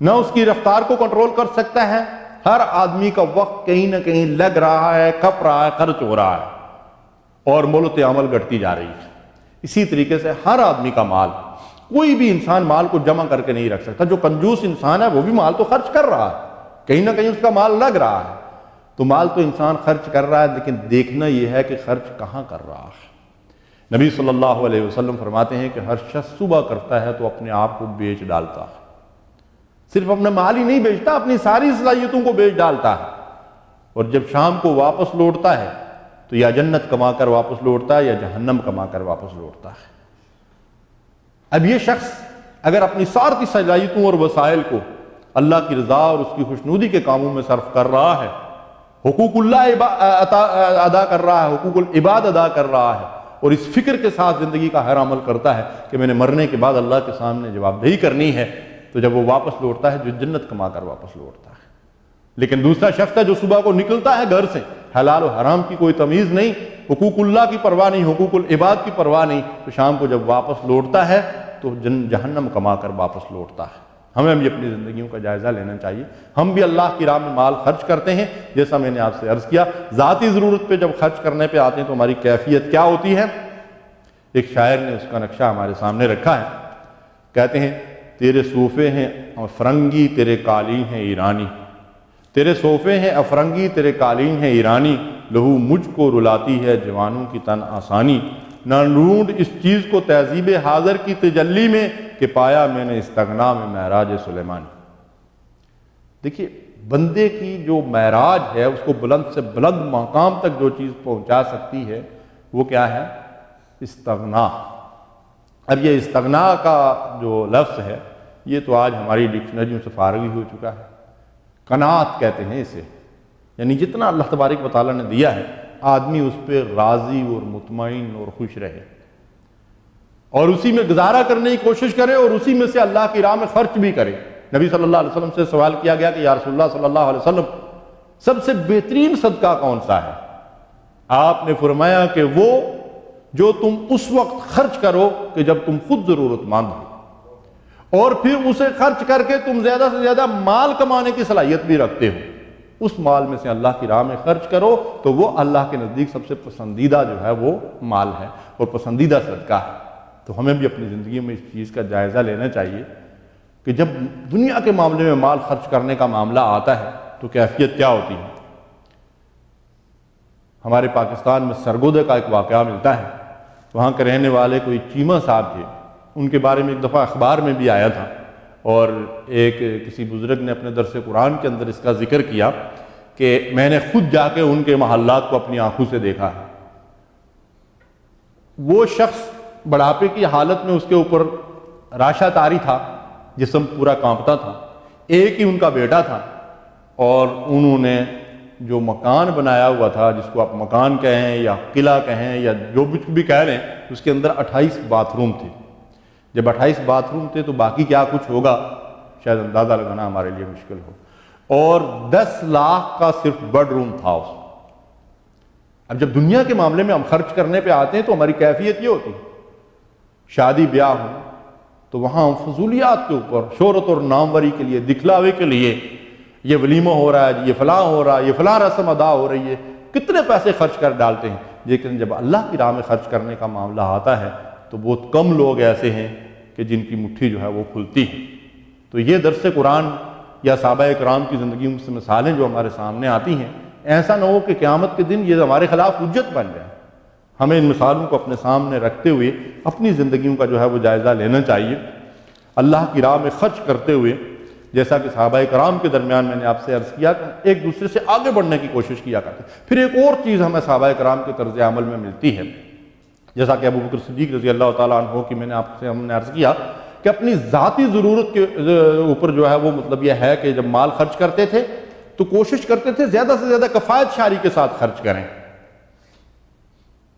نہ اس کی رفتار کو کنٹرول کر سکتا ہے۔ ہر آدمی کا وقت کہیں نہ کہیں لگ رہا ہے، کھپ رہا ہے، خرچ ہو رہا ہے اور مولت عمل گھٹتی جا رہی ہے۔ اسی طریقے سے ہر آدمی کا مال، کوئی بھی انسان مال کو جمع کر کے نہیں رکھ سکتا۔ جو کنجوس انسان ہے وہ بھی مال تو خرچ کر رہا ہے، کہیں نہ کہیں اس کا مال لگ رہا ہے، تو مال تو انسان خرچ کر رہا ہے، لیکن دیکھنا یہ ہے کہ خرچ کہاں کر رہا ہے۔ نبی صلی اللہ علیہ وسلم فرماتے ہیں کہ ہر شخص صبح کرتا ہے تو اپنے آپ کو بیچ ڈالتا ہے، صرف اپنا مال ہی نہیں بیچتا، اپنی ساری صلاحیتوں کو بیچ ڈالتا ہے، اور جب شام کو واپس لوٹتا ہے تو یا جنت کما کر واپس لوٹتا ہے یا جہنم کما کر واپس لوٹتا ہے۔ اب یہ شخص اگر اپنی ساری صلاحیتوں اور وسائل کو اللہ کی رضا اور اس کی خوشنودی کے کاموں میں صرف کر رہا ہے، حقوق اللہ ادا کر رہا ہے، حقوق العباد ادا کر رہا ہے، اور اس فکر کے ساتھ زندگی کا ہر عمل کرتا ہے کہ میں نے مرنے کے بعد اللہ کے سامنے جواب دہی کرنی ہے، تو جب وہ واپس لوٹتا ہے جو جنت کما کر واپس لوٹتا ہے۔ لیکن دوسرا شخص ہے جو صبح کو نکلتا ہے گھر سے، حلال و حرام کی کوئی تمیز نہیں، حقوق اللہ کی پرواہ نہیں، حقوق العباد کی پرواہ نہیں، تو شام کو جب واپس لوٹتا ہے تو جہنم کما کر واپس لوٹتا ہے۔ ہمیں بھی اپنی زندگیوں کا جائزہ لینا چاہیے۔ ہم بھی اللہ کی راہ میں مال خرچ کرتے ہیں، جیسا میں نے آپ سے عرض کیا، ذاتی ضرورت پہ جب خرچ کرنے پہ آتے ہیں تو ہماری کیفیت کیا ہوتی ہے؟ ایک شاعر نے اس کا نقشہ ہمارے سامنے رکھا ہے، کہتے ہیں تیرے صوفے ہیں افرنگی تیرے قالین ہیں ایرانی، تیرے صوفے ہیں افرنگی تیرے قالین ہیں ایرانی، لہو مجھ کو رلاتی ہے جوانوں کی تن آسانی، نہ ڈھونڈ اس چیز کو تہذیب حاضر کی تجلی میں کہ پایا میں نے استغنا میں معراج سلیمانی۔ دیکھیے بندے کی جو معراج ہے اس کو بلند سے بلند مقام تک جو چیز پہنچا سکتی ہے وہ کیا ہے؟ استغنا۔ اب یہ استغنا کا جو لفظ ہے یہ تو آج ہماری ڈکشنریوں سے فارغ ہی ہو چکا ہے۔ قناعت کہتے ہیں اسے، یعنی جتنا اللہ تبارک و تعالیٰ نے دیا ہے آدمی اس پہ راضی اور مطمئن اور خوش رہے اور اسی میں گزارا کرنے کی کوشش کرے اور اسی میں سے اللہ کی راہ میں خرچ بھی کرے۔ نبی صلی اللہ علیہ وسلم سے سوال کیا گیا کہ یا رسول اللہ صلی اللہ علیہ وسلم سب سے بہترین صدقہ کون سا ہے؟ آپ نے فرمایا کہ وہ جو تم اس وقت خرچ کرو کہ جب تم خود ضرورت مند ہو، اور پھر اسے خرچ کر کے تم زیادہ سے زیادہ مال کمانے کی صلاحیت بھی رکھتے ہو، اس مال میں سے اللہ کی راہ میں خرچ کرو تو وہ اللہ کے نزدیک سب سے پسندیدہ جو ہے وہ مال ہے اور پسندیدہ صدقہ ہے۔ تو ہمیں بھی اپنی زندگی میں اس چیز کا جائزہ لینا چاہیے کہ جب دنیا کے معاملے میں مال خرچ کرنے کا معاملہ آتا ہے تو کیفیت کیا ہوتی ہے۔ ہمارے پاکستان میں سرگودے کا ایک واقعہ ملتا ہے، وہاں کے رہنے والے کوئی چیمہ صاحب تھے، ان کے بارے میں ایک دفعہ اخبار میں بھی آیا تھا، اور کسی بزرگ نے اپنے درس قرآن کے اندر اس کا ذکر کیا کہ میں نے خود جا کے ان کے محلات کو اپنی آنکھوں سے دیکھا ہے۔ وہ شخص بڑھاپے کی حالت میں اس کے اوپر راشا طاری تھا، جسم پورا کانپتا تھا، ایک ہی ان کا بیٹا تھا، اور انہوں نے جو مکان بنایا ہوا تھا، جس کو آپ مکان کہیں یا قلعہ کہیں یا جو بھی کہہ لیں، اس کے اندر 28 باتھ روم تھے۔ جب 28 باتھ روم تھے تو باقی کیا کچھ ہوگا شاید اندازہ لگانا ہمارے لیے مشکل ہو، اور 10 لاکھ کا صرف بیڈ روم تھا اس میں۔ اب جب دنیا کے معاملے میں ہم خرچ کرنے پہ آتے ہیں تو ہماری کیفیت یہ ہوتی ہے، شادی بیاہ ہو تو وہاں ہم فضولیات کے اوپر شہرت اور ناموری کے لیے، دکھلاوے کے لیے، یہ ولیمہ ہو رہا ہے، یہ فلاں ہو رہا ہے، یہ فلاں رسم ادا ہو رہی ہے، کتنے پیسے خرچ کر ڈالتے ہیں۔ لیکن جب اللہ کی راہ میں خرچ کرنے کا معاملہ آتا ہے تو بہت کم لوگ ایسے ہیں کہ جن کی مٹھی جو ہے وہ کھلتی ہے۔ تو یہ درس قرآن یا صحابہ کرام کی زندگیوں سے مثالیں جو ہمارے سامنے آتی ہیں، ایسا نہ ہو کہ قیامت کے دن یہ ہمارے خلاف حجت بن جائے۔ ہمیں ان مثالوں کو اپنے سامنے رکھتے ہوئے اپنی زندگیوں کا جو ہے وہ جائزہ لینا چاہیے۔ اللہ کی راہ میں خرچ کرتے ہوئے، جیسا کہ صحابہ کرام کے درمیان میں نے آپ سے عرض کیا کہ ایک دوسرے سے آگے بڑھنے کی کوشش کیا کرتے۔ پھر ایک اور چیز ہمیں صحابہ کرام کے طرز عمل میں ملتی ہے، جیسا کہ ابوبکر صدیق رضی اللہ تعالیٰ عنہ کی میں نے آپ سے ہم نے عرض کیا کہ اپنی ذاتی ضرورت کے اوپر جو ہے وہ مطلب یہ ہے کہ جب مال خرچ کرتے تھے تو کوشش کرتے تھے زیادہ سے زیادہ کفایت شاری کے ساتھ خرچ کریں۔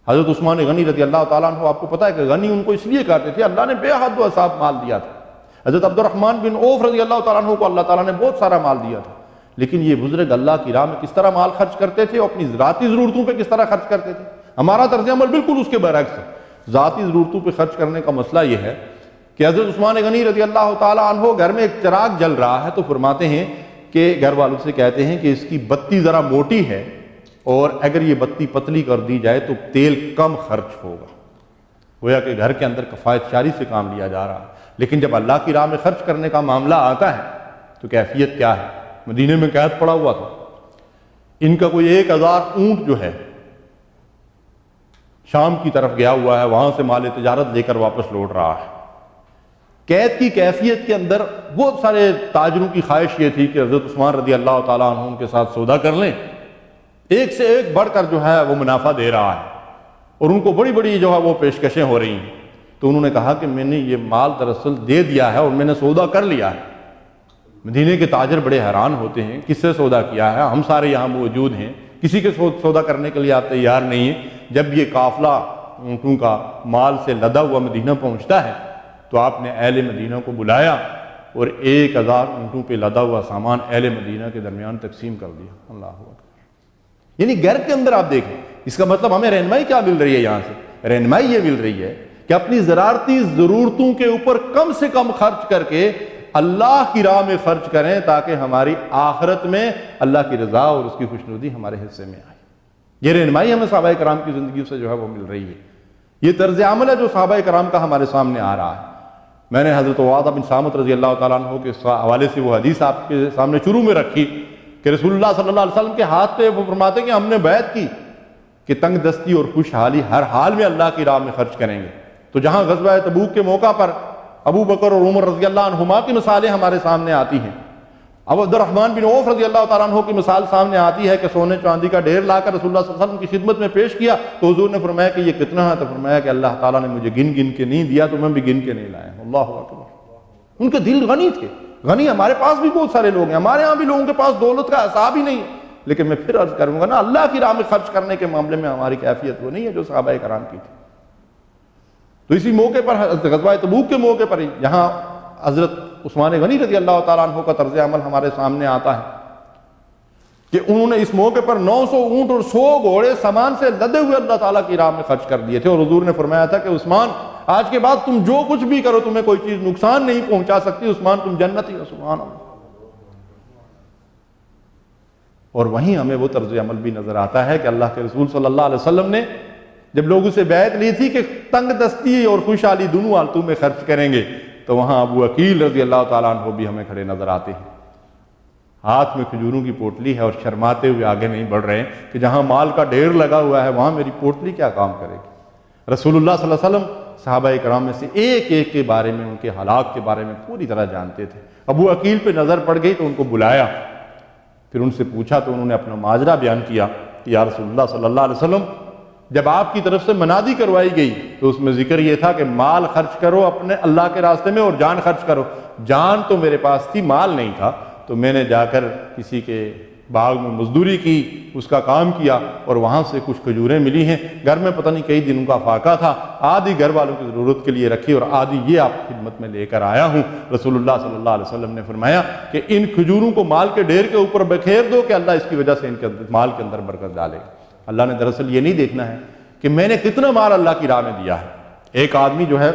حضرت عثمان غنی رضی اللہ تعالیٰ عنہ، آپ کو پتا ہے کہ غنی ان کو اس لیے کہتے تھے، اللہ نے بے حد و حساب مال دیا تھا۔ حضرت عبد الرحمن بن عوف رضی اللہ تعالیٰ عنہ کو اللہ تعالیٰ نے بہت سارا مال دیا تھا، لیکن یہ بزرگ اللہ کی راہ میں کس طرح مال خرچ کرتے تھے اور اپنی ذاتی ضرورتوں پہ کس طرح خرچ کرتے تھے۔ ہمارا طرز عمل بالکل اس کے برعکس ہے۔ ذاتی ضرورتوں پہ خرچ کرنے کا مسئلہ یہ ہے کہ حضرت عثمان غنی رضی اللہ تعالیٰ عنہ گھر میں ایک چراغ جل رہا ہے تو فرماتے ہیں کہ گھر والوں سے کہتے ہیں کہ اس کی بتی ذرا موٹی ہے اور اگر یہ بتی پتلی کر دی جائے تو تیل کم خرچ ہوگا۔ گویا کہ گھر کے اندر کفایت شاری سے کام لیا جا رہا ہے، لیکن جب اللہ کی راہ میں خرچ کرنے کا معاملہ آتا ہے تو کیفیت کیا ہے۔ مدینے میں قید پڑا ہوا تھا، ان کا کوئی 1000 اونٹ جو ہے شام کی طرف گیا ہوا ہے، وہاں سے مال تجارت لے کر واپس لوٹ رہا ہے۔ قید کی کیفیت کے اندر بہت سارے تاجروں کی خواہش یہ تھی کہ حضرت عثمان رضی اللہ تعالیٰ عنہ ان کے ساتھ سودا کر لیں، ایک سے ایک بڑھ کر جو ہے وہ منافع دے رہا ہے اور ان کو بڑی بڑی جو ہے وہ پیشکشیں ہو رہی ہیں۔ تو انہوں نے کہا کہ میں نے یہ مال دراصل دے دیا ہے اور میں نے سودا کر لیا ہے۔ مدینے کے تاجر بڑے حیران ہوتے ہیں، کس سے سودا کیا ہے، ہم سارے یہاں موجود ہیں، کسی کے سودا کرنے کے لیے آپ تیار نہیں ہیں۔ جب یہ قافلہ اونٹوں کا مال سے لدا ہوا مدینہ پہنچتا ہے تو آپ نے اہل مدینہ کو بلایا اور 1000 اونٹوں پہ لدا ہوا سامان اہل مدینہ کے درمیان تقسیم کر دیا۔ اللہ اکبر۔ یعنی گھر کے اندر آپ دیکھیں، اس کا مطلب ہمیں رہنمائی کیا مل رہی ہے یہاں سے؟ رہنمائی یہ مل رہی ہے کہ اپنی زراعتی ضرورتوں کے اوپر کم سے کم خرچ کر کے اللہ کی راہ میں خرچ کریں تاکہ ہماری آخرت میں اللہ کی رضا اور اس کی خوشنودی ہمارے حصے میں آئے۔ یہ رہنمائی ہمیں صحابہ کرام کی زندگی سے جو ہے وہ مل رہی ہے۔ یہ طرز عمل ہے جو صحابہ کرام کا ہمارے سامنے آ رہا ہے۔ میں نے حضرت عبادہ بن صامت رضی اللہ تعالیٰ عنہ کے حوالے سے وہ حدیث آپ کے سامنے شروع میں رکھی کہ رسول اللہ صلی اللہ علیہ وسلم کے ہاتھ پہ وہ فرماتے کہ ہم نے بیعت کی کہ تنگ دستی اور خوشحالی ہر حال میں اللہ کی راہ میں خرچ کریں گے۔ تو جہاں غزوہ تبوک کے موقع پر ابو بکر اور عمر رضی اللہ عنہما کی مثالیں ہمارے سامنے آتی ہیں، اب عبد الرحمن بن عوف رضی اللہ تعالیٰ عنہ کی مثال سامنے آتی ہے کہ سونے چاندی کا ڈھیر لا کر رسول اللہ صلی اللہ علیہ وسلم کی خدمت میں پیش کیا تو حضور نے فرمایا کہ یہ کتنا ہے؟ تو فرمایا کہ اللہ تعالیٰ نے مجھے گن گن کے نہیں دیا تو میں بھی گن کے نہیں لایا۔ اللہ اکبر۔ ان کے دل غنی تھے۔ غنی ہمارے پاس بھی بہت سارے لوگ ہیں، ہمارے ہاں بھی لوگوں کے پاس دولت کا حساب ہی نہیں، لیکن میں پھر عرض کروں گا نا، اللہ کی راہ میں خرچ کرنے کے معاملے میں ہماری کیفیت وہ نہیں ہے جو صحابہ کرام کی تھی۔ تو اسی موقع پر غزوہ تبوک کے موقع پر یہاں حضرت عثمان غنی رضی اللہ تعالیٰ عنہ کا طرز عمل ہمارے سامنے آتا ہے کہ انہوں نے اس موقع پر 900 اونٹ اور 100 گھوڑے سامان سے لدے ہوئے اللہ تعالیٰ کی راہ میں خرچ کر دیے تھے، اور حضور نے فرمایا تھا کہ عثمان آج کے بعد تم جو کچھ بھی کرو تمہیں کوئی چیز نقصان نہیں پہنچا سکتی، عثمان تم جنتی ہو، سبحان اللہ۔ اور وہیں ہمیں وہ طرز عمل بھی نظر آتا ہے کہ اللہ کے رسول صلی اللہ علیہ وسلم نے جب لوگوں سے بیعت لی تھی کہ تنگ دستی اور خوشحالی دونوں حالتوں میں خرچ کریں گے، تو وہاں ابو عقیل رضی اللہ تعالیٰ عنہ بھی ہمیں کھڑے نظر آتے ہیں، ہاتھ میں کھجوروں کی پوٹلی ہے اور شرماتے ہوئے آگے نہیں بڑھ رہے ہیں کہ جہاں مال کا ڈھیر لگا ہوا ہے وہاں میری پوٹلی کیا کام کرے گی۔ رسول اللہ صلی اللہ علیہ وسلم صحابہ کرام میں سے ایک ایک کے بارے میں، ان کے حالات کے بارے میں پوری طرح جانتے تھے۔ ابو عقیل پہ نظر پڑ گئی تو ان کو بلایا، پھر ان سے پوچھا تو انہوں نے اپنا ماجرا بیان کیا کہ یا رسول اللہ صلی اللہ علیہ وسلم، جب آپ کی طرف سے منادی کروائی گئی تو اس میں ذکر یہ تھا کہ مال خرچ کرو اپنے اللہ کے راستے میں اور جان خرچ کرو۔ جان تو میرے پاس تھی، مال نہیں تھا، تو میں نے جا کر کسی کے باغ میں مزدوری کی، اس کا کام کیا اور وہاں سے کچھ کھجوریں ملی ہیں، گھر میں پتہ نہیں کئی دنوں کا فاقہ تھا، آدھی گھر والوں کی ضرورت کے لیے رکھی اور آدھی یہ آپ کی خدمت میں لے کر آیا ہوں۔ رسول اللہ صلی اللہ علیہ وسلم نے فرمایا کہ ان کھجوروں کو مال کے ڈھیر کے اوپر بکھیر دو کہ اللہ اس کی وجہ سے ان کے مال کے اندر برکت ڈالے گا۔ اللہ نے دراصل یہ نہیں دیکھنا ہے کہ میں نے کتنا مال اللہ کی راہ میں دیا ہے۔ ایک آدمی جو ہے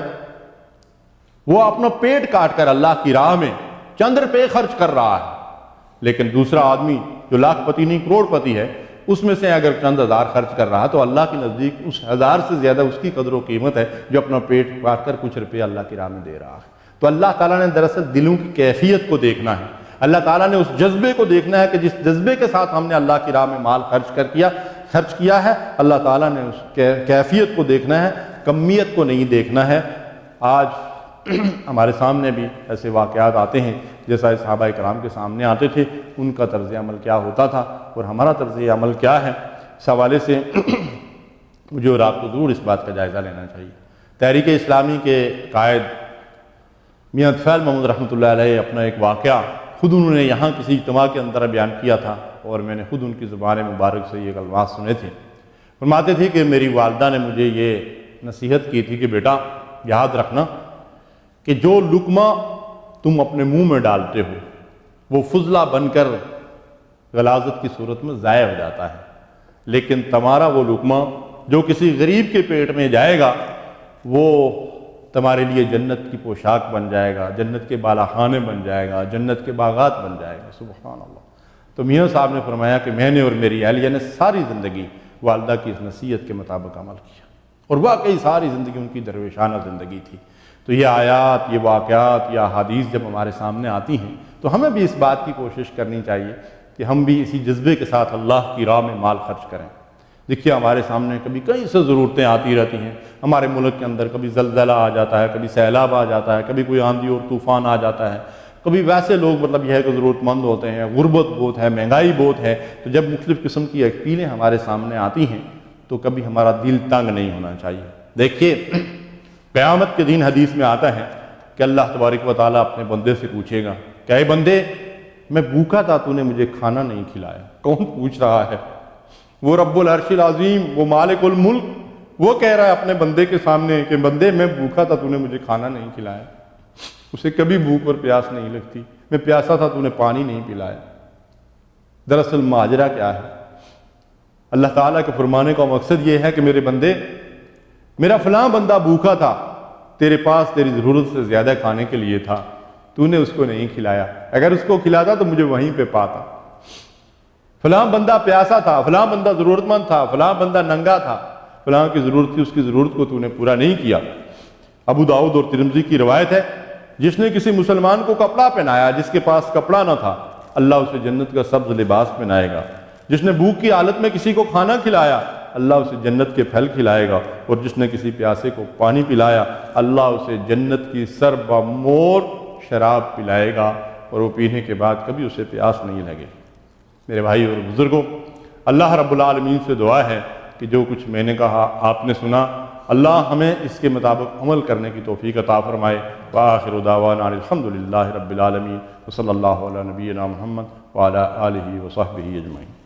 وہ اپنا پیٹ کاٹ کر اللہ کی راہ میں چند روپے خرچ کر رہا ہے، لیکن دوسرا آدمی جو لاکھ پتی نہیں کروڑ پتی ہے، اس میں سے اگر چند ہزار خرچ کر رہا تو اللہ کے نزدیک اس ہزار سے زیادہ اس کی قدر و قیمت ہے جو اپنا پیٹ کاٹ کر کچھ روپے اللہ کی راہ میں دے رہا ہے۔ تو اللہ تعالیٰ نے دراصل دلوں کی کیفیت کو دیکھنا ہے، اللہ تعالیٰ نے اس جذبے کو دیکھنا ہے کہ جس جذبے کے ساتھ ہم نے اللہ کی راہ میں مال خرچ کیا ہے، اللہ تعالیٰ نے اس کیفیت کو دیکھنا ہے، کمیت کو نہیں دیکھنا ہے۔ آج ہمارے سامنے بھی ایسے واقعات آتے ہیں جیسا صحابہ کرام کے سامنے آتے تھے، ان کا طرز عمل کیا ہوتا تھا اور ہمارا طرز عمل کیا ہے، اس حوالے سے مجھے اور آپ کو ضرور اس بات کا جائزہ لینا چاہیے۔ تحریک اسلامی کے قائد میاں طفیل محمود رحمۃ اللہ علیہ اپنا ایک واقعہ خود انہوں نے یہاں کسی اجتماع کے اندر بیان کیا تھا اور میں نے خود ان کی زبان مبارک سے یہ کلمات سنے تھے۔ فرماتے تھے کہ میری والدہ نے مجھے یہ نصیحت کی تھی کہ بیٹا یاد رکھنا کہ جو لقمہ تم اپنے منہ میں ڈالتے ہو وہ فضلہ بن کر غلاظت کی صورت میں ضائع ہو جاتا ہے، لیکن تمہارا وہ لقمہ جو کسی غریب کے پیٹ میں جائے گا وہ تمہارے لیے جنت کی پوشاک بن جائے گا، جنت کے بالا خانے بن جائے گا، جنت کے باغات بن جائے گا۔ سبحان اللہ۔ تو میاں صاحب نے فرمایا کہ میں نے اور میری اہلیہ نے ساری زندگی والدہ کی اس نصیحت کے مطابق عمل کیا اور واقعی ساری زندگی ان کی درویشانہ زندگی تھی۔ تو یہ آیات، یہ واقعات یا حدیث جب ہمارے سامنے آتی ہیں تو ہمیں بھی اس بات کی کوشش کرنی چاہیے کہ ہم بھی اسی جذبے کے ساتھ اللہ کی راہ میں مال خرچ کریں۔ دیکھیے ہمارے سامنے کبھی کئی سے ضرورتیں آتی رہتی ہیں، ہمارے ملک کے اندر کبھی زلزلہ آ جاتا ہے، کبھی سیلاب آ جاتا ہے، کبھی کوئی آندھی اور طوفان آ جاتا ہے، کبھی ویسے لوگ یہ ہے کہ ضرورت مند ہوتے ہیں، غربت بہت ہے، مہنگائی بہت ہے۔ تو جب مختلف قسم کی اپیلیں ہمارے سامنے آتی ہیں تو کبھی ہمارا دل تنگ نہیں ہونا چاہیے۔ دیکھیے قیامت کے دن حدیث میں آتا ہے کہ اللہ تبارک و تعالیٰ اپنے بندے سے پوچھے گا کہ اے بندے میں بھوکا تھا تو نے مجھے کھانا نہیں کھلایا۔ کون پوچھ رہا ہے؟ وہ رب العرش العظیم، وہ مالک الملک، وہ کہہ رہا ہے اپنے بندے کے سامنے کہ بندے میں بھوکا تھا تو نے مجھے کھانا نہیں کھلایا۔ اسے کبھی بھوک اور پیاس نہیں لگتی، میں پیاسا تھا تو نے پانی نہیں پلایا۔ دراصل ماجرا کیا ہے؟ اللہ تعالیٰ کے فرمانے کا مقصد یہ ہے کہ میرے بندے، میرا فلاں بندہ بھوکا تھا، تیرے پاس تیری ضرورت سے زیادہ کھانے کے لیے تھا، تو نے اس کو نہیں کھلایا، اگر اس کو کھلاتا تو مجھے وہیں پہ پاتا۔ فلاں بندہ پیاسا تھا، فلاں بندہ ضرورت مند تھا، فلاں بندہ ننگا تھا، فلاں کی ضرورت تھی، اس کی ضرورت کو تو نے پورا نہیں کیا۔ ابو داؤد اور ترمذی کی روایت ہے، جس نے کسی مسلمان کو کپڑا پہنایا جس کے پاس کپڑا نہ تھا، اللہ اسے جنت کا سبز لباس پہنائے گا۔ جس نے بھوک کی حالت میں کسی کو کھانا کھلایا، اللہ اسے جنت کے پھل کھلائے گا، اور جس نے کسی پیاسے کو پانی پلایا، اللہ اسے جنت کی سربمور شراب پلائے گا، اور وہ پینے کے بعد کبھی اسے پیاس نہیں لگے۔ میرے بھائی اور بزرگوں، اللہ رب العالمین سے دعا ہے کہ جو کچھ میں نے کہا آپ نے سنا، اللہ ہمیں اس کے مطابق عمل کرنے کی توفیق عطا فرمائے۔ وآخر دعوانا الحمدللہ رب العالمین، وصلی اللہ علی نبینا محمد وعلی آلہ وصحبہ اجمعین۔